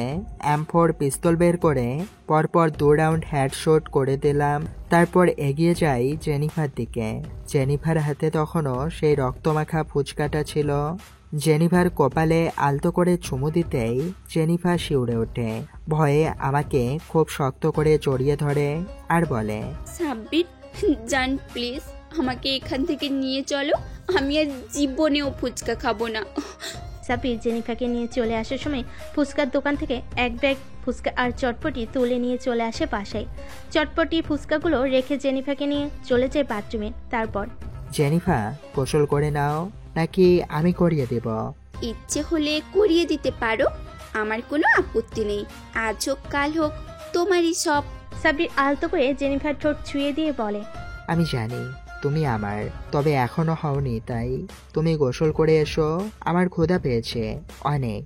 M4 পিস্তল বের করে পরপর 2 রাউন্ড হেডশট করে দিলাম। তারপর এগিয়ে যাই জেনিফার দিকে। জেনিফার হাতে তখনও সেই রক্তমাখা ফুচকাটা ছিল। জেনিফার কপালে আলতো করে চুমু দিতেই জেনিফা শিউরে ওঠে। ভয়ে আমাকে খুব শক্ত করে জড়িয়ে ধরে আর বলে, সাব্বির জান প্লিজ আমাকে এখান থেকে নিয়ে চলো, আমি আর জীবনেও ফুচকা খাবো না। সাব্বির জেনিফাকে নিয়ে চলে আসার সময় ফুচকার দোকান থেকে এক ব্যাগ ফুচকা আর চটপটি তুলে নিয়ে চলে আসে বাসায়। চটপটি ফুচকাগুলো রেখে জেনিফাকে নিয়ে চলে যায় বাথরুমে। তারপর, জেনিফা গোসল করে নাও নাকি আমি করিয়ে দেব? ইচ্ছে হলে করিয়ে দিতে পারো, আমার কোনো আপত্তি নেই। আজ হোক কাল হোক তোমারই সব। সাব্বির আলতো করে জেনিফার ঠোঁট ছুঁয়ে দিয়ে বলে, আমি জানি তুমি আমার, তবে এখনো হওনি, তাই তুমি গোসল করে এসো, আমার ক্ষুধা পেয়েছে অনেক।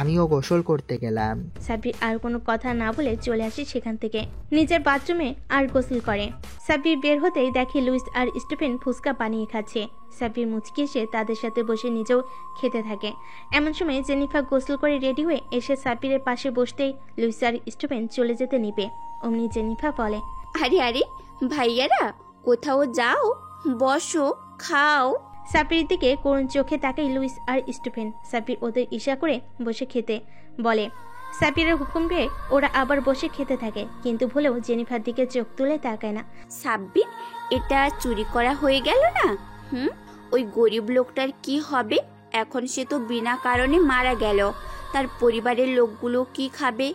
আমিও গোসল করতে গেলাম। সাব্বির আর কোনো কথা না বলে চলে আসে সেখান থেকে নিজের বাথরুমে আর গোসল করে। সাব্বির বের হতেই দেখে লুইস আর স্টিফেন ফুচকা বানিয়ে খাচ্ছে। সাব্বির মুচকি এসে তাদের সাথে বসে নিজেও খেতে থাকে। এমন সময় জেনিফা গোসল করে রেডি হয়ে এসে সাব্বিরের পাশে বসতেই লুইস আর স্টিফেন চলে যেতে নিবে। অমনি জেনিফা বলে, আরে আরে ভাইয়ারা কোথাও যাও, বসো খাও। সাব্বিরের দিকে করুণ চোখে তাকাই লুইস আর স্টিফেন। সাব্বির ওদের ইশা করে বসে খেতে বলে। সাব্বিরের হুকুম পেয়ে ওরা আবার বসে খেতে থাকে, কিন্তু ভুলেও জেনিফার দিকে চোখ তুলে তাকায় না। সাব্বির, এটা চুরি করা হয়ে গেল না? ওই গরিব লোকটার কি হবে এখন? সে তো বিনা কারণে মারা গেল। তার পরিবারের লোকগুলো কি খাবে,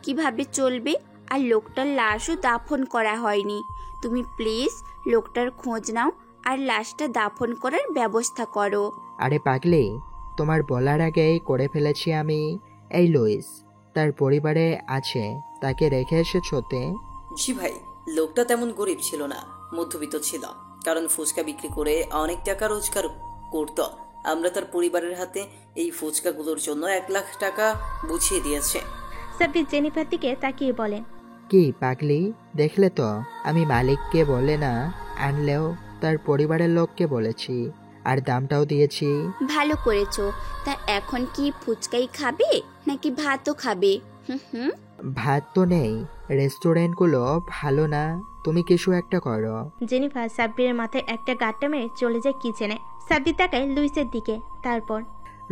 কিভাবে চলবে? আর লোকটার লাশও দাফন করা হয়নি। তুমি প্লিজ লোকটার খোঁজ নাও আর লাশটা দাফন করার ব্যবস্থা করো। আরে পাগলি, তোমার বলার আগেই করে ফেলেছি আমি। এই লুইস তার পরিবারে আছে, তাকে রেখে এসেছোতে? জি ভাই, লোকটা তেমন গরিব ছিল না, মধ্যবিত্ত ছিল। কারণ ফুচকা বিক্রি করে অনেক টাকা রোজগার করত। আমরা তার পরিবারের হাতে এই ফুচকাগুলোর জন্য 1 লাখ টাকা বুঝিয়ে দিয়েছে। সাব্বির জেনিফার দিকে তাকিয়ে বলে, কি পাগলি, দেখলে তো আমি মালিককে বলে না আনলেও তার পরিবারের লোককে বলেছি, আর দামটাও দিয়েছি। ভালো করেছো। তা এখন কি ফুচকাই খাবে নাকি ভাতও খাবে? ভাত তো নেই, রেস্টুরেন্টগুলো ভালো না, তুমি কিছু একটা করো। জেনিফা সাব্বিরের মাথায় একটা গাঁটটা মেরে চলে যায় কিচেনে। সাব্বির তাকায় লুইসের দিকে। তারপর,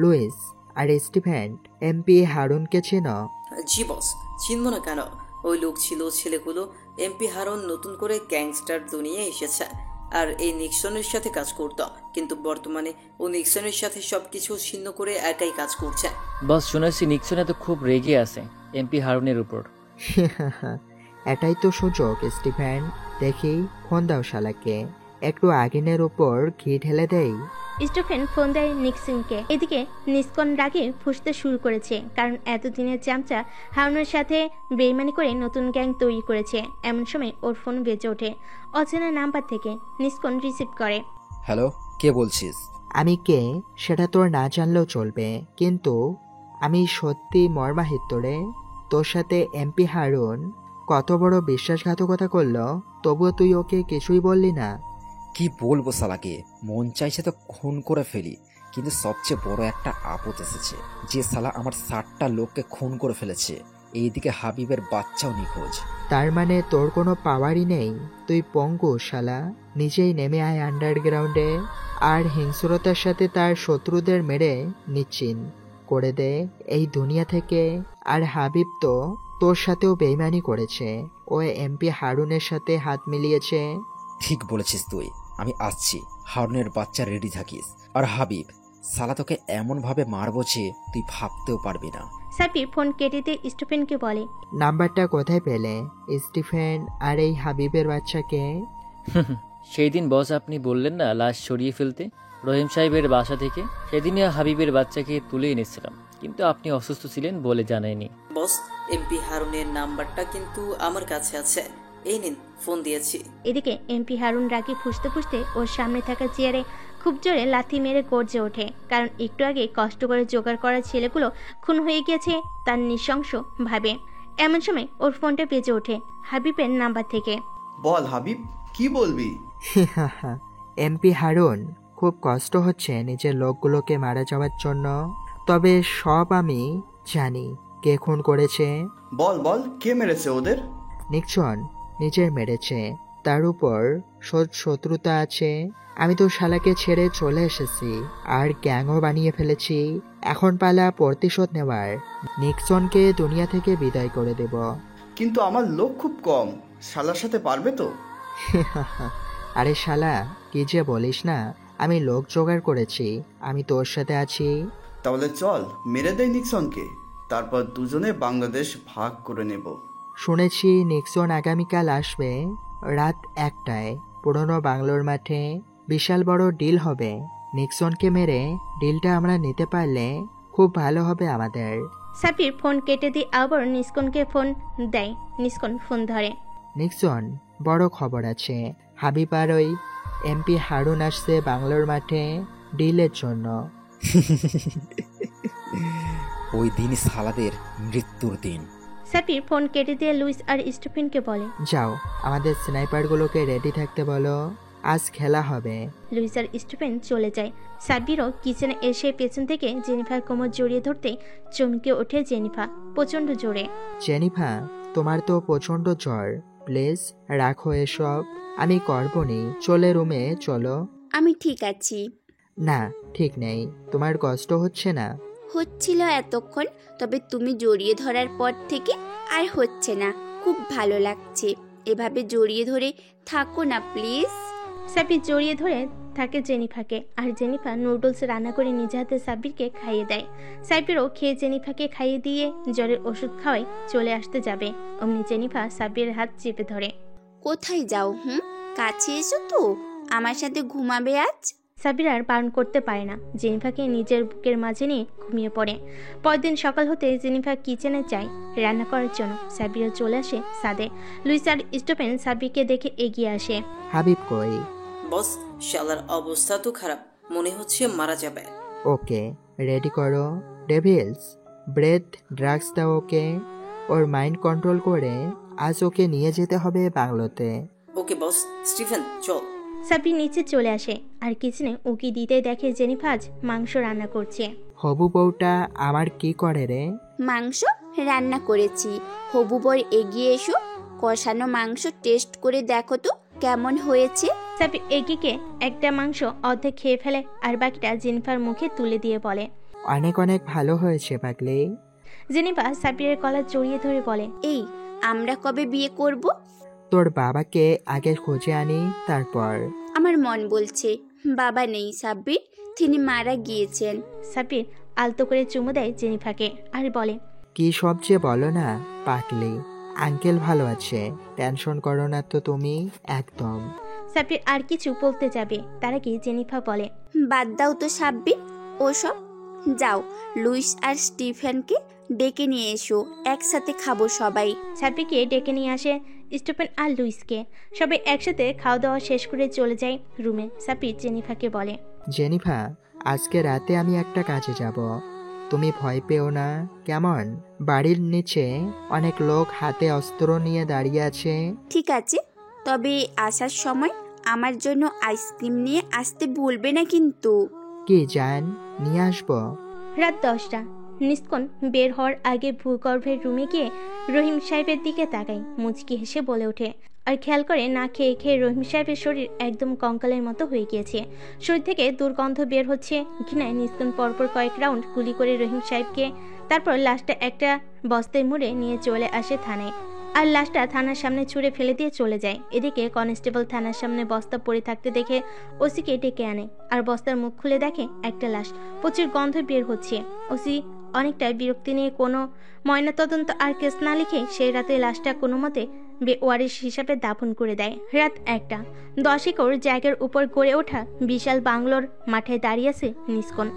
লুইস আর স্টিফেন এমপি হারুনকে চেনো? জি বস, চিনব না কেন? ওই লোক ছিল ছেলেগুলো। এমপি হারুন নতুন করে গ্যাংস্টার দুনিয়ায় এসেছে আর এই নিক্সনের সাথে কাজ করত, কিন্তু বর্তমানে ও নিক্সনের সাথে সবকিছু ছিন্ন করে একাই কাজ করছে। বস, শুনেছি নিক্সন তো খুব রেগে আছে এমপি হারুনের উপর। এটাই তো সুযোগ স্টিফেন, দেখি ফোন দাও শালাকে, একটু আগুনের উপর ঘি ঢেলে দেই। স্টিফেন ফোন দেয় নিক্সনকে। এদিকে নিক্সন রাগে ফুঁসতে শুরু করেছে, কারণ এতদিনের চামচা হারুনের সাথে বেইমানি করে নতুন গ্যাং তৈরি করেছে। এমন সময় ওর ফোন বেজে ওঠে। অচেনা নাম্বার থেকে। নিক্সন রিসিভ করে। হ্যালো, কে বলছিস? আমি কে সেটা তোর না জানলেও চলবে, কিন্তু আমি সত্যি মর্মাহিত রে। তোর সাথে এমপি হারুন কত বড় বিশ্বাসঘাতকতা করলো, তবুও তুই ওকে কিছুই বললি না। কি বলবো শালাকে, মন চাইছে তো খুন করে ফেলি, কিন্তু সবচেয়ে বড় একটা আপদ এসেছে। যে শালা আমার 60টা লোককে খুন করে ফেলেছে, এইদিকে হাবিবের বাচ্চাও নিখোঁজ। তার মানে তোর কোনো পাওয়ারই নেই, তুই পঙ্গু শালা। নিজেই নেমে আয় আন্ডারগ্রাউন্ডে, আর হিংস্রতার সাথে তার শত্রুদের মেরে নিশ্চিন করে দে এই দুনিয়া থেকে। আর হাবিব তো তোর সাথেও বেইমানি করেছে, ও এমপি হারুনের সাথে হাত মিলিয়েছে। ঠিক বলেছিস তুই, আমি আসছি। হারুনের বাচ্চা রেডি থাকিস। আর হাবিব, শালা তোকে এমন ভাবে মারবো যে তুই ভাবতেও পারবি না। সাব্বির ফোন কেটে দিয়ে স্টিফেনকে বলে, নাম্বারটা কোথায় পেলে স্টিফেন আর এই হাবিবের বাচ্চাকে? সেই দিন বস আপনি বললেন না লাশ সরিয়ে ফেলতে রহিম সাহেবের বাসা থেকে, সেদিনে হাবিবের বাচ্চাকে তুলে এনেছিলাম, কিন্তু আপনি অসুস্থ ছিলেন বলে জানাইনি। বস, এমপি হারুনের নাম্বারটা কিন্তু আমার কাছে আছে, এই নিন, ফোন দিয়েছি। এদিকে এমপি হারুন রাগে ফুঁসতে ফুঁসতে ওর সামনে থাকা চেয়ারে খুব জোরে লাথি মেরে গর্জে ওঠে, কারণ একটু আগে কষ্ট করে জোগাড় করা ছেলেগুলো খুন হয়ে গিয়েছে তার নৃশংস ভাবে। এমন সময় ওর ফোনটা বেজে ওঠে হাবিবের নাম্বার থেকে। বল হাবিব, কি বলবি? এমপি হারুন, খুব কষ্ট হচ্ছে নিজের লোকগুলোকে মারা যাওয়ার জন্য, তবে সব আমি জানি কে খুন করেছে। বল বল, কে মেরেছে ওদের? নিক্সন নিজের মেরেছে, তার উপর শত্রুতা আছে। আমি তো শালাকে ছেড়ে চলে এসেছি আর গ্যাংও বানিয়ে ফেলেছি। এখন পালা প্রতিশোধ নেওয়ার। নিক্সনকে দুনিয়া থেকে বিদায় করে দেব। কিন্তু আমার লোক খুব কম, শালার সাথে পারবে তো? আরে শালা, কি যে বলিস না, আমি লোক জোগাড় করেছি, আমি তোর সাথে আছি। তাহলে চল মেরে দেয় নিক্সনকে, তারপর দুজনে বাংলাদেশ ভাগ করে নেব। শুনেছি নিক্সন আগামীকাল আসবে রাত 1টায় পুরনো বাংলোর মাঠে। বিশাল বড় ডিল হবে। নিক্সনকে মেরে ডিলটা আমরা নিতে পারলে খুব ভালো হবে আমাদের। সাব্বির ফোন কেটে দিয়ে আবার নিস্কনকে ফোন দেয়। নিস্কন ফোন ধরে। নিক্সন, বড় খবর আছে। হাবিব আর ওই এমপি হারুন আসছে বাংলোর মাঠে ডিলের জন্য। ওই দিনই সালাদের মৃত্যুর দিন। সাব্বির ফোন কেটে দিয়ে লুইস আর স্টিফেনকে বলে, যাও আমাদের স্নাইপারগুলোকে রেডি থাকতে বলো, আজ খেলা হবে। লুইস আর স্টিফেন চলে যায়। সাব্বিরও কিচেনে এসে পেছন থেকে জেনিফার কোমর জড়িয়ে ধরতে চমকে ওঠে জেনিফা প্রচন্ড জোরে। জেনিফা, তোমার তো প্রচন্ড জ্বর, প্লিজ রাখো এসব, আমি করবনি, চলে রুমে চলো। আমি ঠিক আছি। না ঠিক নেই, তোমার কষ্ট হচ্ছে না? হচ্ছিল এতক্ষণ, তবে তুমি জড়িয়ে ধরার পর থেকে আর হচ্ছে না, খুব ভালো লাগছে। এভাবে জড়িয়ে ধরে থাকো না প্লিজ। সাব্বির জড়িয়ে ধরে থাকে জেনিফাকে, আর জেনিফা নুডলস রান্না করে নিজে হাতে সাব্বিরকে খাইয়ে দেয়। সাব্বিরও খেয়ে জেনিফাকে খাইয়ে দিয়ে জ্বরের ওষুধ খাওয়াই চলে আসতে যাবে, অমনি জেনিফা সাব্বিরের হাত চেপে ধরে। কোথায় যাও? কাছে এসো তো, আমার সাথে ঘুমাবে আজ। সাব্বির আর বারণ করতে পারে না, জেনিফাকে নিজের বুকের মাঝে নিয়ে ঘুমিয়ে পড়ে। পরদিন সকাল হতে জেনিফা কিচেনে যায় রান্না করার জন্য। সাব্বিরও চলে আসে সাদে। লুইস আর স্টিফেন সাব্বিরকে দেখে এগিয়ে আসে। হাবিব কই? বস, শালার অবস্থা তো খারাপ, মনে হচ্ছে মারা যাবে। ওকে রেডি করো। ডেভিলস, ব্রেথ ড্রাগস দাও ওকে, ওর মাইন্ড কন্ট্রোল করে আজ ওকে নিয়ে যেতে হবে বাংলোতে। ওকে বস। স্টিফেন চল। সাব্বির নিচে চলে আসে আর কিচেনে উকি দিতে দেখে জেনিফা আজ মাংস রান্না করছে। হবু বউটা আমার কি করে রে? মাংস রান্না করেছি। হবু বর এগিয়ে এসো, কষানো মাংস টেস্ট করে দেখো তো কেমন হয়েছে। সাব্বির এগিয়ে একটা মাংস অর্ধেক খেয়ে ফেলে আর বাকিটা জেনিফার মুখে তুলে দিয়ে বলে, অনেক অনেক ভালো হয়েছে পাগলি। জেনিফা সাব্বিরের গলা জড়িয়ে ধরে বলে, এই আমরা কবে বিয়ে করব? তোর বাবাকে আগে খুঁজে আনি তারপর। আমার মন বলছে বাবা নেই সাব্বির, তিনি মারা গিয়েছেন। সাব্বির আলতো করে চুমু দেয় জেনিফাকে আর বলে, কি সব যে বলো না পাগলি, আঙ্কেল ভালো আছে, টেনশন করো না তো তুমি একদম। সাব্বির আর কিছু বলতে যাবে, তার আগে জেনিফা বলে, বাদ দাও তো সাব্বির ওসব, যাও লুইস আর স্টিফেনকে ডেকে নিয়ে এসো, একসাথে খাবো সবাই। সাব্বিরকে ডেকে নিয়ে আসে স্টিফেন আর লুইসকে। সবাই একসাথে খাওয়া দাওয়া শেষ করে চলে যায় রুমে। সাব্বির জেনিফাকে বলে, জেনিফা আজকে রাতে আমি একটা কাজে যাব, তুমি ভয় পেও না কেমন? বাড়ির নিচে অনেক লোক হাতে অস্ত্র নিয়ে দাঁড়িয়ে আছে। ঠিক আছে, তবে আসার সময় আমার জন্য আইসক্রিম নিয়ে আসতে ভুলবে না কিন্তু। কি জান, নিয়ে আসবো। রাত 10টা। নিস্কন বের হওয়ার আগে ভূগর্ভের রুমে গিয়ে রহিম সাহেবের দিকে তাকায়, মুচকি হেসে বলে ওঠে, আর খেয়াল করে না খেয়ে খেয়ে রহিম সাহেবের শরীর একদম কঙ্কালের মতো হয়ে গিয়েছে। শরীর থেকে দুর্গন্ধ বের হচ্ছে। ঘৃণায় নিস্কন পরপর কয়েক রাউন্ড গুলি করে রহিম সাহেবকে, তারপর লাশটা একটা বস্তায় মুড়ে নিয়ে চলে আসে থানায়, আর লাশটা থানার সামনে ছুঁড়ে ফেলে দিয়ে চলে যায়। এদিকে কনস্টেবল থানার সামনে বস্তা পড়ে থাকতে দেখে ওসিকে ডেকে আনে, আর বস্তার মুখ খুলে দেখে একটা লাশ, প্রচুর গন্ধ বের হচ্ছে। ওসি অনেকটা বিরক্তি নিয়ে কোনো ময়নাতদন্ত আর কেস না লিখে সেই রাতে লাশটা কোনো মতে বেওয়ারিশ হিসাবে দাফন করে দেয়। রাত 1টা। 10 একর জায়গার উপর গড়ে ওঠা বিশাল বাংলোর মাঠে দাঁড়িয়ে আছে নিস্কন,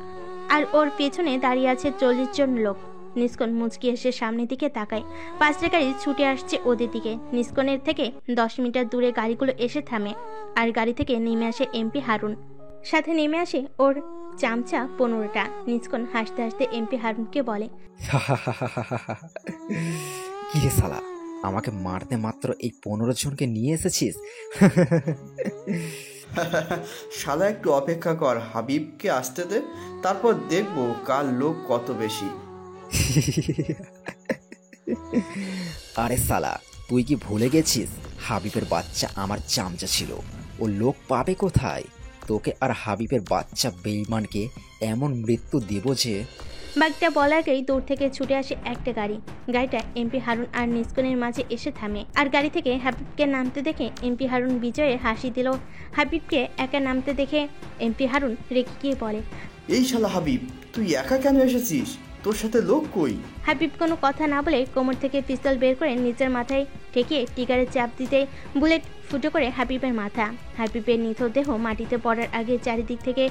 আর ওর পেছনে দাঁড়িয়ে আছে 40 জন লোক। নিস্কন মুচকি এসে সামনের দিকে তাকায়। 5টা গাড়ি ছুটে আসছে ওদের দিকে। নিস্কনের থেকে 10 মিটার দূরে গাড়িগুলো এসে থামে, আর গাড়ি থেকে নেমে আসে এমপি হারুন, সাথে নেমে আসে ওর চামচা 15টা। নিস্কন হাসতে হাসতে এমপি হারুনকে বলে, কি রে শালা, আমাকে মারতে মাত্র এই 15 জনকে নিয়ে এসেছিস? শালা একটু অপেক্ষা কর, হাবিবকে আসতে দে, তারপর দেখবো কার লোক কত বেশি। আরে শালা, তুই কি ভুলে গেছিস হাবিবের বাচ্চা আমার চামচা ছিল? ও লোক পাবে কোথায়? তোকে আর হাবিবের বাচ্চা বেঈমানকে এমন মৃত্যু দেব যে বাকিটা বলার আগেই দূর থেকে ছুটে আসে একটা গাড়ি। গাড়িটা এমপি হারুন আর নিস্কনের মাঝে এসে থামে। আর গাড়ি থেকে হাবিবকে নামতে দেখে এমপি হারুন বিজয়ে হাসি দিল। হাবিবকে একা নামতে দেখে এমপি হারুন রেগে গিয়ে বলে, এই শালা হাবিব, তুই একা কেন এসেছিস? তোর সাথে লোক কই? হাবিব কোনো কথা না বলে কোমর থেকে পিস্তল বের করে নিজের মাথায় ঠেকিয়ে টিগারে চাপ দিতে বুলেট ফুটো করে হাবিবের মাথা। হাবিবের নিথর দেহ মাটিতে পড়ার আগে চারিদিক থেকে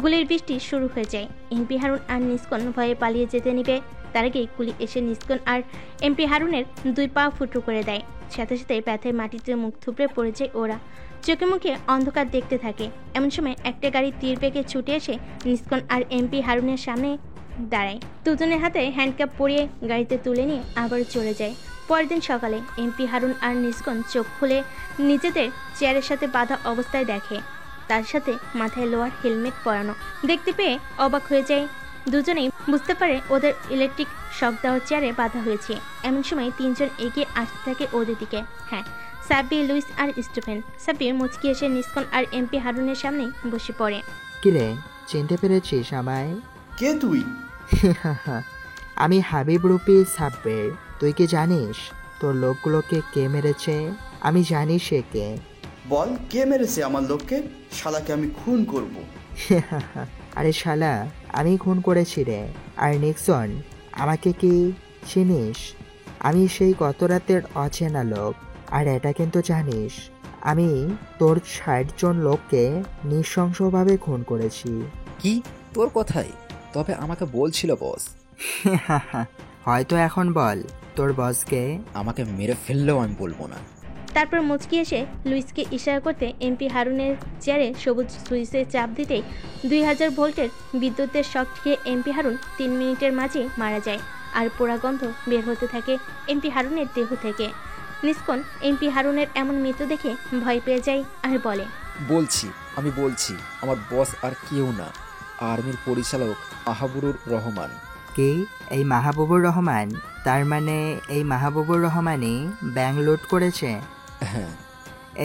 গুলির বৃষ্টি শুরু হয়ে যায়। এমপি হারুন আর নিস্কন ভয়ে পালিয়ে যেতে নিবে, তার আগেই গুলি এসে নিস্কন আর এমপি হারুনের 2 পা ফুটো করে দেয়। সাথে সাথে ব্যথায় মাটিতে মুখ থুবড়ে পড়ে যায় ওরা। চোখে মুখে অন্ধকার দেখতে থাকে। এমন সময় একটা গাড়ি তীর বেগে ছুটে এসে নিস্কন আর এমপি হারুনের সামনে দাঁড়ায়। দুজনের হাতে হ্যান্ডকাপ পরিয়ে গাড়িতে তুলে নিয়ে আবার চলে যায়। পরের দিন সকালে এমপি হারুন আর নিস্কন চোখ খুলে নিজেদের চেয়ারের সাথে বাঁধা অবস্থায় দেখে, তার সাথে মাথায় লোহার হেলমেট পরানো। দেখতে পেয়ে অবাক হয়ে যায়। দুজনেই বুঝতে পারে ওদের ইলেকট্রিক শক দেওয়ার চেয়ারে বাঁধা হয়েছে। এমন সময় 3 জন এগিয়ে আসতে থাকে ওদের দিকে। হ্যাঁ, সাব্বির, লুইস আর স্টিফেন। সাব্বির মুচকি এসে নিস্কন আর এমপি হারুনের সামনে বসে পড়ে। কিরে, চিনতে পেরেছিস আমায়? কে তুই? আমি হাবিব রূপী সাব্বির। তুই কি জানিস তোর লোকগুলোকে কে মেরেছে? আমি জানি সে কে। বল, কে মেরেছে আমার লোককে? শালাকে আমি খুন করব। আরে শালা, আমি খুন করেছি রে। আর নিক্সন, আমাকে কি চিনিস? আমি সেই গত রাতের অচেনা লোক। আর এটা কিন্তু জানিস, আমি তোর 60 জন লোককে নৃশংসভাবে খুন করেছি। কি তোর কথাই? তবে আমাকে বলছিল বস। হয়তো এখন বল তোর বসকে। আমাকে মেরে ফেললেও আমি বলবো না। তারপর মুচকি এসে লুইসকে ইশারা করতে এমপি হারুনের চেয়ারে সবুজ সুইচে চাপ দিতেই 2000 ভোল্টের বিদ্যুতের শক খেয়ে এমপি হারুন 3 মিনিটের মাঝে মারা যায়। আর পোড়া গন্ধ বের হতে থাকে এমপি হারুনের দেহ থেকে। নিস্কন এমপি হারুনের এমন মৃত্যু দেখে ভয় পেয়ে যায় আর বলে, আমি বলছি আমার বস আর কেউ না, আর্মির পরিচালক মাহবুবুর রহমান। কে? এই মাহবুবুর রহমান? তার মানে এই মাহবুবুর রহমানই ব্যাংক লুট করেছে? হ্যাঁ।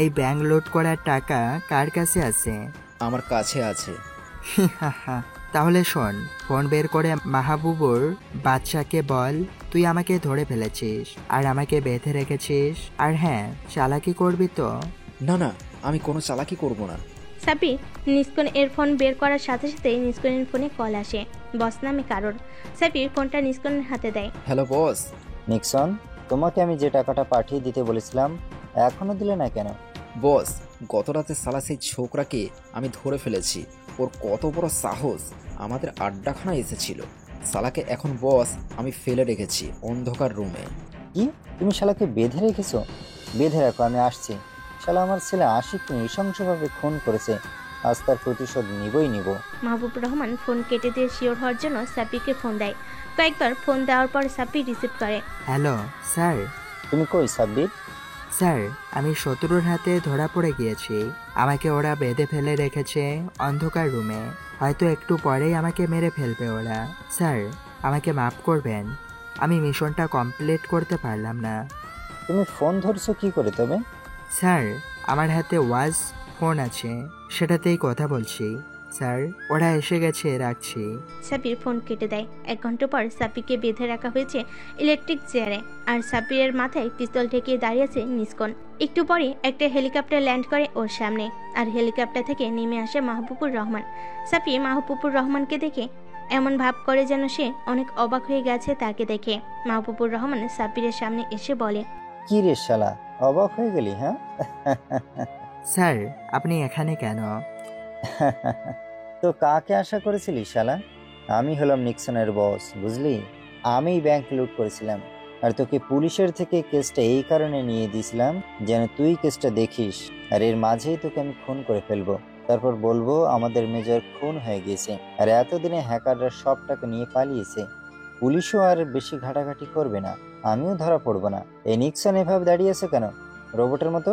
এই ব্যাংক লুট করার টাকা কার কাছে আছে? আমার কাছে আছে। তাহলে শোন, ফোন বের করে মাহবুবুর বাচ্চাকে বল তুই আমাকে ধরে ফেলেছিস আর আমাকে বেঁধে রেখেছিস। আর হ্যাঁ, চালাকি করবি তো? না, আমি কোনো চালাকি করব না। সাব্বির নিস্কন এর ফোন বের করার সাথে সাথে নিস্কনের ফোনে কল আসে বস নামে কারোর। সাব্বির ফোনটা নিস্কনের হাতে দেয়। Hello boss. নিক্সন, তোমাকে আমি যে টাকাটা পাঠিয়ে দিতে বলেছিলাম এখনো দিলে না কেন? বস, গত রাতে সালা সেই ছোকরাকে আমি ধরে ফেলেছি। ওর কত বড় সাহস আমাদের আড্ডাখানা এসেছিল। সালাকে এখন বস আমি ফেলে রেখেছি অন্ধকার রুমে। কি? তুমি শালাকে বেঁধে রেখেছো? বেঁধে রাখো, আমি আসছি। শালা আমার ছেলে আশিককে নৃশংসভাবে খুন করেছে, আজ তার প্রতিশোধ নিব। মাহবুব রহমান ফোন কেটে দিয়ে শিওর হওয়ার জন্য সাব্বিরকে ফোন দেয়। কয়েকবার ফোন দেওয়ার পর সাব্বির রিসিভ করে। Hello sir. তুমি কই সাব্বির? স্যার, আমি শত্রুর হাতে ধরা পড়ে গিয়েছি। আমাকে ওরা বেঁধে ফেলে রেখেছে অন্ধকার রুমে। হয়তো একটু পরেই আমাকে মেরে ফেলবে ওরা। স্যার, আমাকে মাফ করবেন, আমি মিশনটা কমপ্লিট করতে পারলাম না। তুমি ফোন ধরছো কি করে তবে? স্যার, আমার হাতে ওয়াজ ফোন আছে, সেটাতেই কথা বলছি। স্যার, ওরা এসে গেছে, রাখছি। সাব্বির ফোন কেটে দেয়। 1 ঘন্টা পর সাব্বিরকে বেঁধে রাখা হয়েছে ইলেকট্রিক চেয়ারে। আর সাব্বিরের মাথায় পিস্তল ঠেকিয়ে দাঁড়িয়ে আছে নিস্কন। একটু পরে একটা হেলিকপ্টার ল্যান্ড করে ওর সামনে। আর হেলিকপ্টার থেকে নেমে আসে মাহবুবুর রহমান। সাব্বির মাহবুবুর রহমানকে দেখে এমন ভাব করে যেন সে অনেক অবাক হয়ে গেছে তাকে দেখে। মাহবুবুর রহমান সাব্বিরের সামনে এসে বলে, কি রে শালা, অবাক হয়ে গেলি? হ্যাঁ স্যার, আপনি এখানে কেন? তো কাকে আশা করেছিলি শালা? আমি হলাম নিক্সনের বস, বুঝলি? আমি ব্যাংক লুট করেছিলাম। আর তোকে পুলিশের থেকে কেসটা এই কারণে নিয়ে দিয়েছিলাম যেন তুই কেসটা দেখিস। আর এর মাঝেই তোকে আমি খুন করে ফেলবো। তারপর বলবো আমাদের মেজর খুন হয়ে গিয়েছে আর এতদিনে হ্যাকাররা সব টাকা নিয়ে পালিয়েছে। পুলিশও আর বেশি ঘাটাঘাটি করবে না, আমিও ধরা পড়বো না। এই নিক্সন এভাবে দাঁড়িয়ে আছে কেন রোবটের মতো?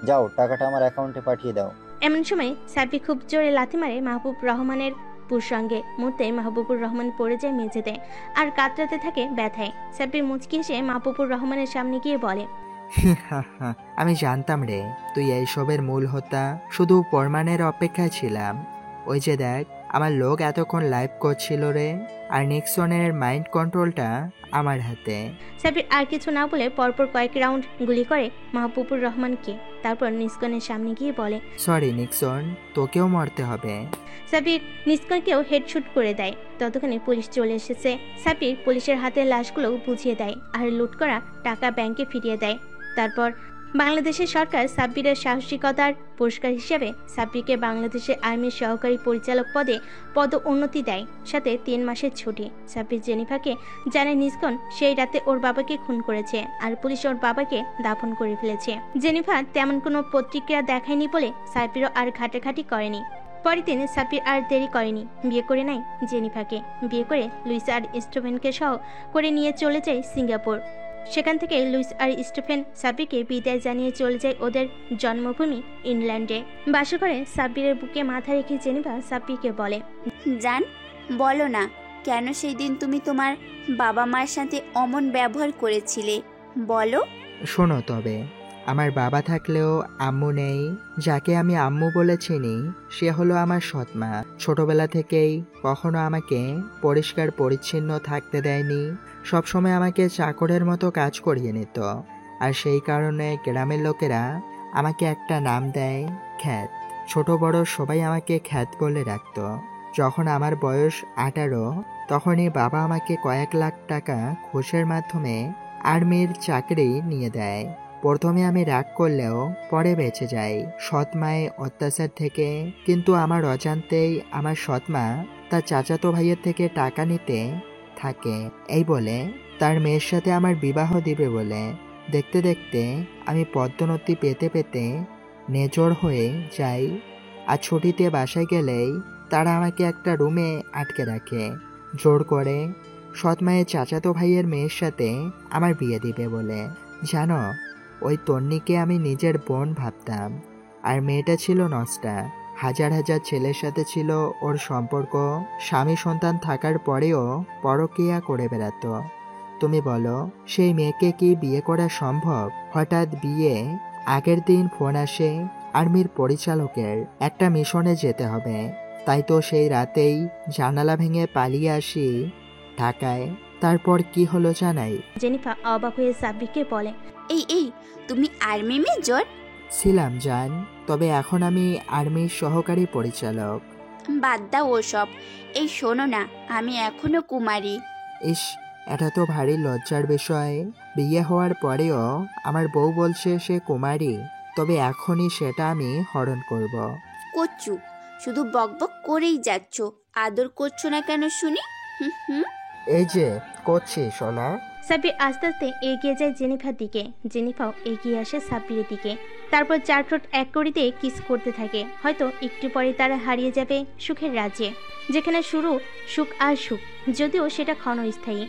যাও, টাকাটা আমার অ্যাকাউন্টে পাঠিয়ে দাও। এমন সময় সাব্বির খুব জোরে লাথি মারে মাহবুব রহমানের পুরসঙ্গে। মুহূর্তে মাহবুবুর রহমান পড়ে যায় মেঝেতে আর কাতরাতে থাকে ব্যথায়। সাব্বির মুচকি এসে মাহবুবুর রহমানের সামনে গিয়ে বলে, আমি জানতাম রে তুই এইসবের মূল হোতা, শুধু প্রমাণের অপেক্ষায় ছিলাম। ওই যে দেখ, আমার লোক এতক্ষণ লাইভ করছিল রে, আর নিক্সনের মাইন্ড কন্ট্রোলটা আমার হাতে। সাব্বির আর কিছু না বলে পরপর কয়েক রাউন্ড গুলি করে মাহবুবুর রহমানকে, তারপর নিস্কনের সামনে গিয়ে বলে, সরি নিক্সন, তোকেও মরতে হবে। সাব্বির নিস্কনকেও হেডশুট করে দেয়। ততক্ষণে পুলিশ চলে এসেছে। সাব্বির পুলিশের হাতে লাশগুলো বুঝিয়ে দেয় আর লুট করা টাকা ব্যাংকে ফিরিয়ে দেয়। তারপর বাংলাদেশের সরকার সাব্বিরের সাহসিকতার পুরস্কার হিসেবে সাব্বিরকে বাংলাদেশের আর্মির সহকারী পরিচালক পদে পদোন্নতি দেয়, সাথে 3 মাসের ছুটি। সাব্বির জেনিফাকে জানায় নিস্কন সেই রাতে ওর বাবাকে খুন করেছে আর পুলিশ ওর বাবাকে দাফন করে ফেলেছে। জেনিফা তেমন কোনো প্রতিক্রিয়া দেখায়নি বলে সাব্বিরও আর ঘাটাঘাটি করেনি। পরের দিন সাব্বির আর দেরি করেনি, বিয়ে করে নেয় জেনিফাকে। বিয়ে করে লুইস আর স্টিফেনকে সহ করে নিয়ে চলে যায় সিঙ্গাপুর। সেখান থেকে লুইস আর স্টিফেন সাব্বিরকে বিদায় জানিয়ে চলে যায় ওদের জন্মভূমি ইংল্যান্ডে। বাসঘরে সাব্বিরের বুকে মাথা রেখে জেনিফা সাব্বিরকে বলে, জান বলো না কেন সেই দিন তুমি তোমার বাবা মায়ের সাথে অমন ব্যবহার করেছিলে, বলো। শোনো, তবে আমার বাবা থাকলেও আম্মু নেই। যাকে আমি আম্মু বলে চিনি সে হলো আমার সৎমা। ছোটবেলা থেকেই কখনো আমাকে পরিষ্কার পরিচ্ছন্ন থাকতে দেয়নি, সবসময় আমাকে চাকরের মতো কাজ করিয়ে নিত। আর সেই কারণে গ্রামের লোকেরা আমাকে একটা নাম দেয়, খ্যাত। ছোট বড় সবাই আমাকে খ্যাত বলে রাখত। যখন আমার বয়স 18 তখনই বাবা আমাকে কয়েক লাখ টাকা ঘুষের মাধ্যমে আর্মির চাকরি নিয়ে দেয়। প্রথমে আমি রাগ করলেও পরে বেঁচে যাই সৎমায়ের অত্যাচার থেকে। কিন্তু আমার অজান্তেই আমার সৎমা তার চাচাতো ভাইয়ের থেকে টাকা নিতে থাকে, এই বলে তার মেয়ের সাথে আমার বিবাহ দিবে বলে। দেখতে দেখতে আমি পদোন্নতি পেতে পেতে নেজর হয়ে যাই। আর ছুটিতে বাসায় গেলেই তারা আমাকে একটা রুমে আটকে রাখে, জোর করে সৎমায়ের চাচাতো ভাইয়ের মেয়ের সাথে আমার বিয়ে দিবে বলে। জানো, ওই তন্নিকে আমি নিজের বোন ভাবতাম, আর মেয়েটা ছিল নষ্টা। হাজার হাজার ছেলের সাথে ছিল ওর সম্পর্ক। স্বামী সন্তান থাকার পরেও পরকীয়া করে বেড়াতো। তুমি বলো, সেই মেয়েকে কি বিয়ে করা সম্ভব? হঠাৎ বিয়ে আগের দিন ফোন আসে আর্মির পরিচালকের, একটা মিশনে যেতে হবে। তাই তো সেই রাতেই জানালা ভেঙে পালিয়ে আসি ঢাকায়। তারপর কি হলো জানাই? জেনিফা অবাক হয়ে সাব্বিরকে বলে, এই তুমি আর্মি মেজর? ছিলাম জান, তবে এখন আমি আর্মির সহকারী পরিচালক। বাদ দাও ওসব। এই শোনো না, আমি এখনো কুমারী। ইস, এটা তো ভারী লজ্জার বিষয়। বিয়ে হওয়ার পরেও আমার বউ বলছে সে কুমারী, তবে এখনই সেটা আমি হরণ করব। কচ্ছু, শুধু বকবক করেই যাচ্ছ, আদর করছো না কেন শুনি? এই যে করছি সোনা। সাব্বির আস্তে আস্তে এগিয়ে যায় জেনিফার দিকে, জেনিফাও এগিয়ে আসে সাব্বিরের দিকে। তারপর 4 ঠোঁট এক করিতে কিস করতে থাকে। হয়তো একটু পরে তারা হারিয়ে যাবে সুখের রাজ্যে, যেখানে শুরু সুখ আর সুখ, যদিও সেটা ক্ষণস্থায়ী।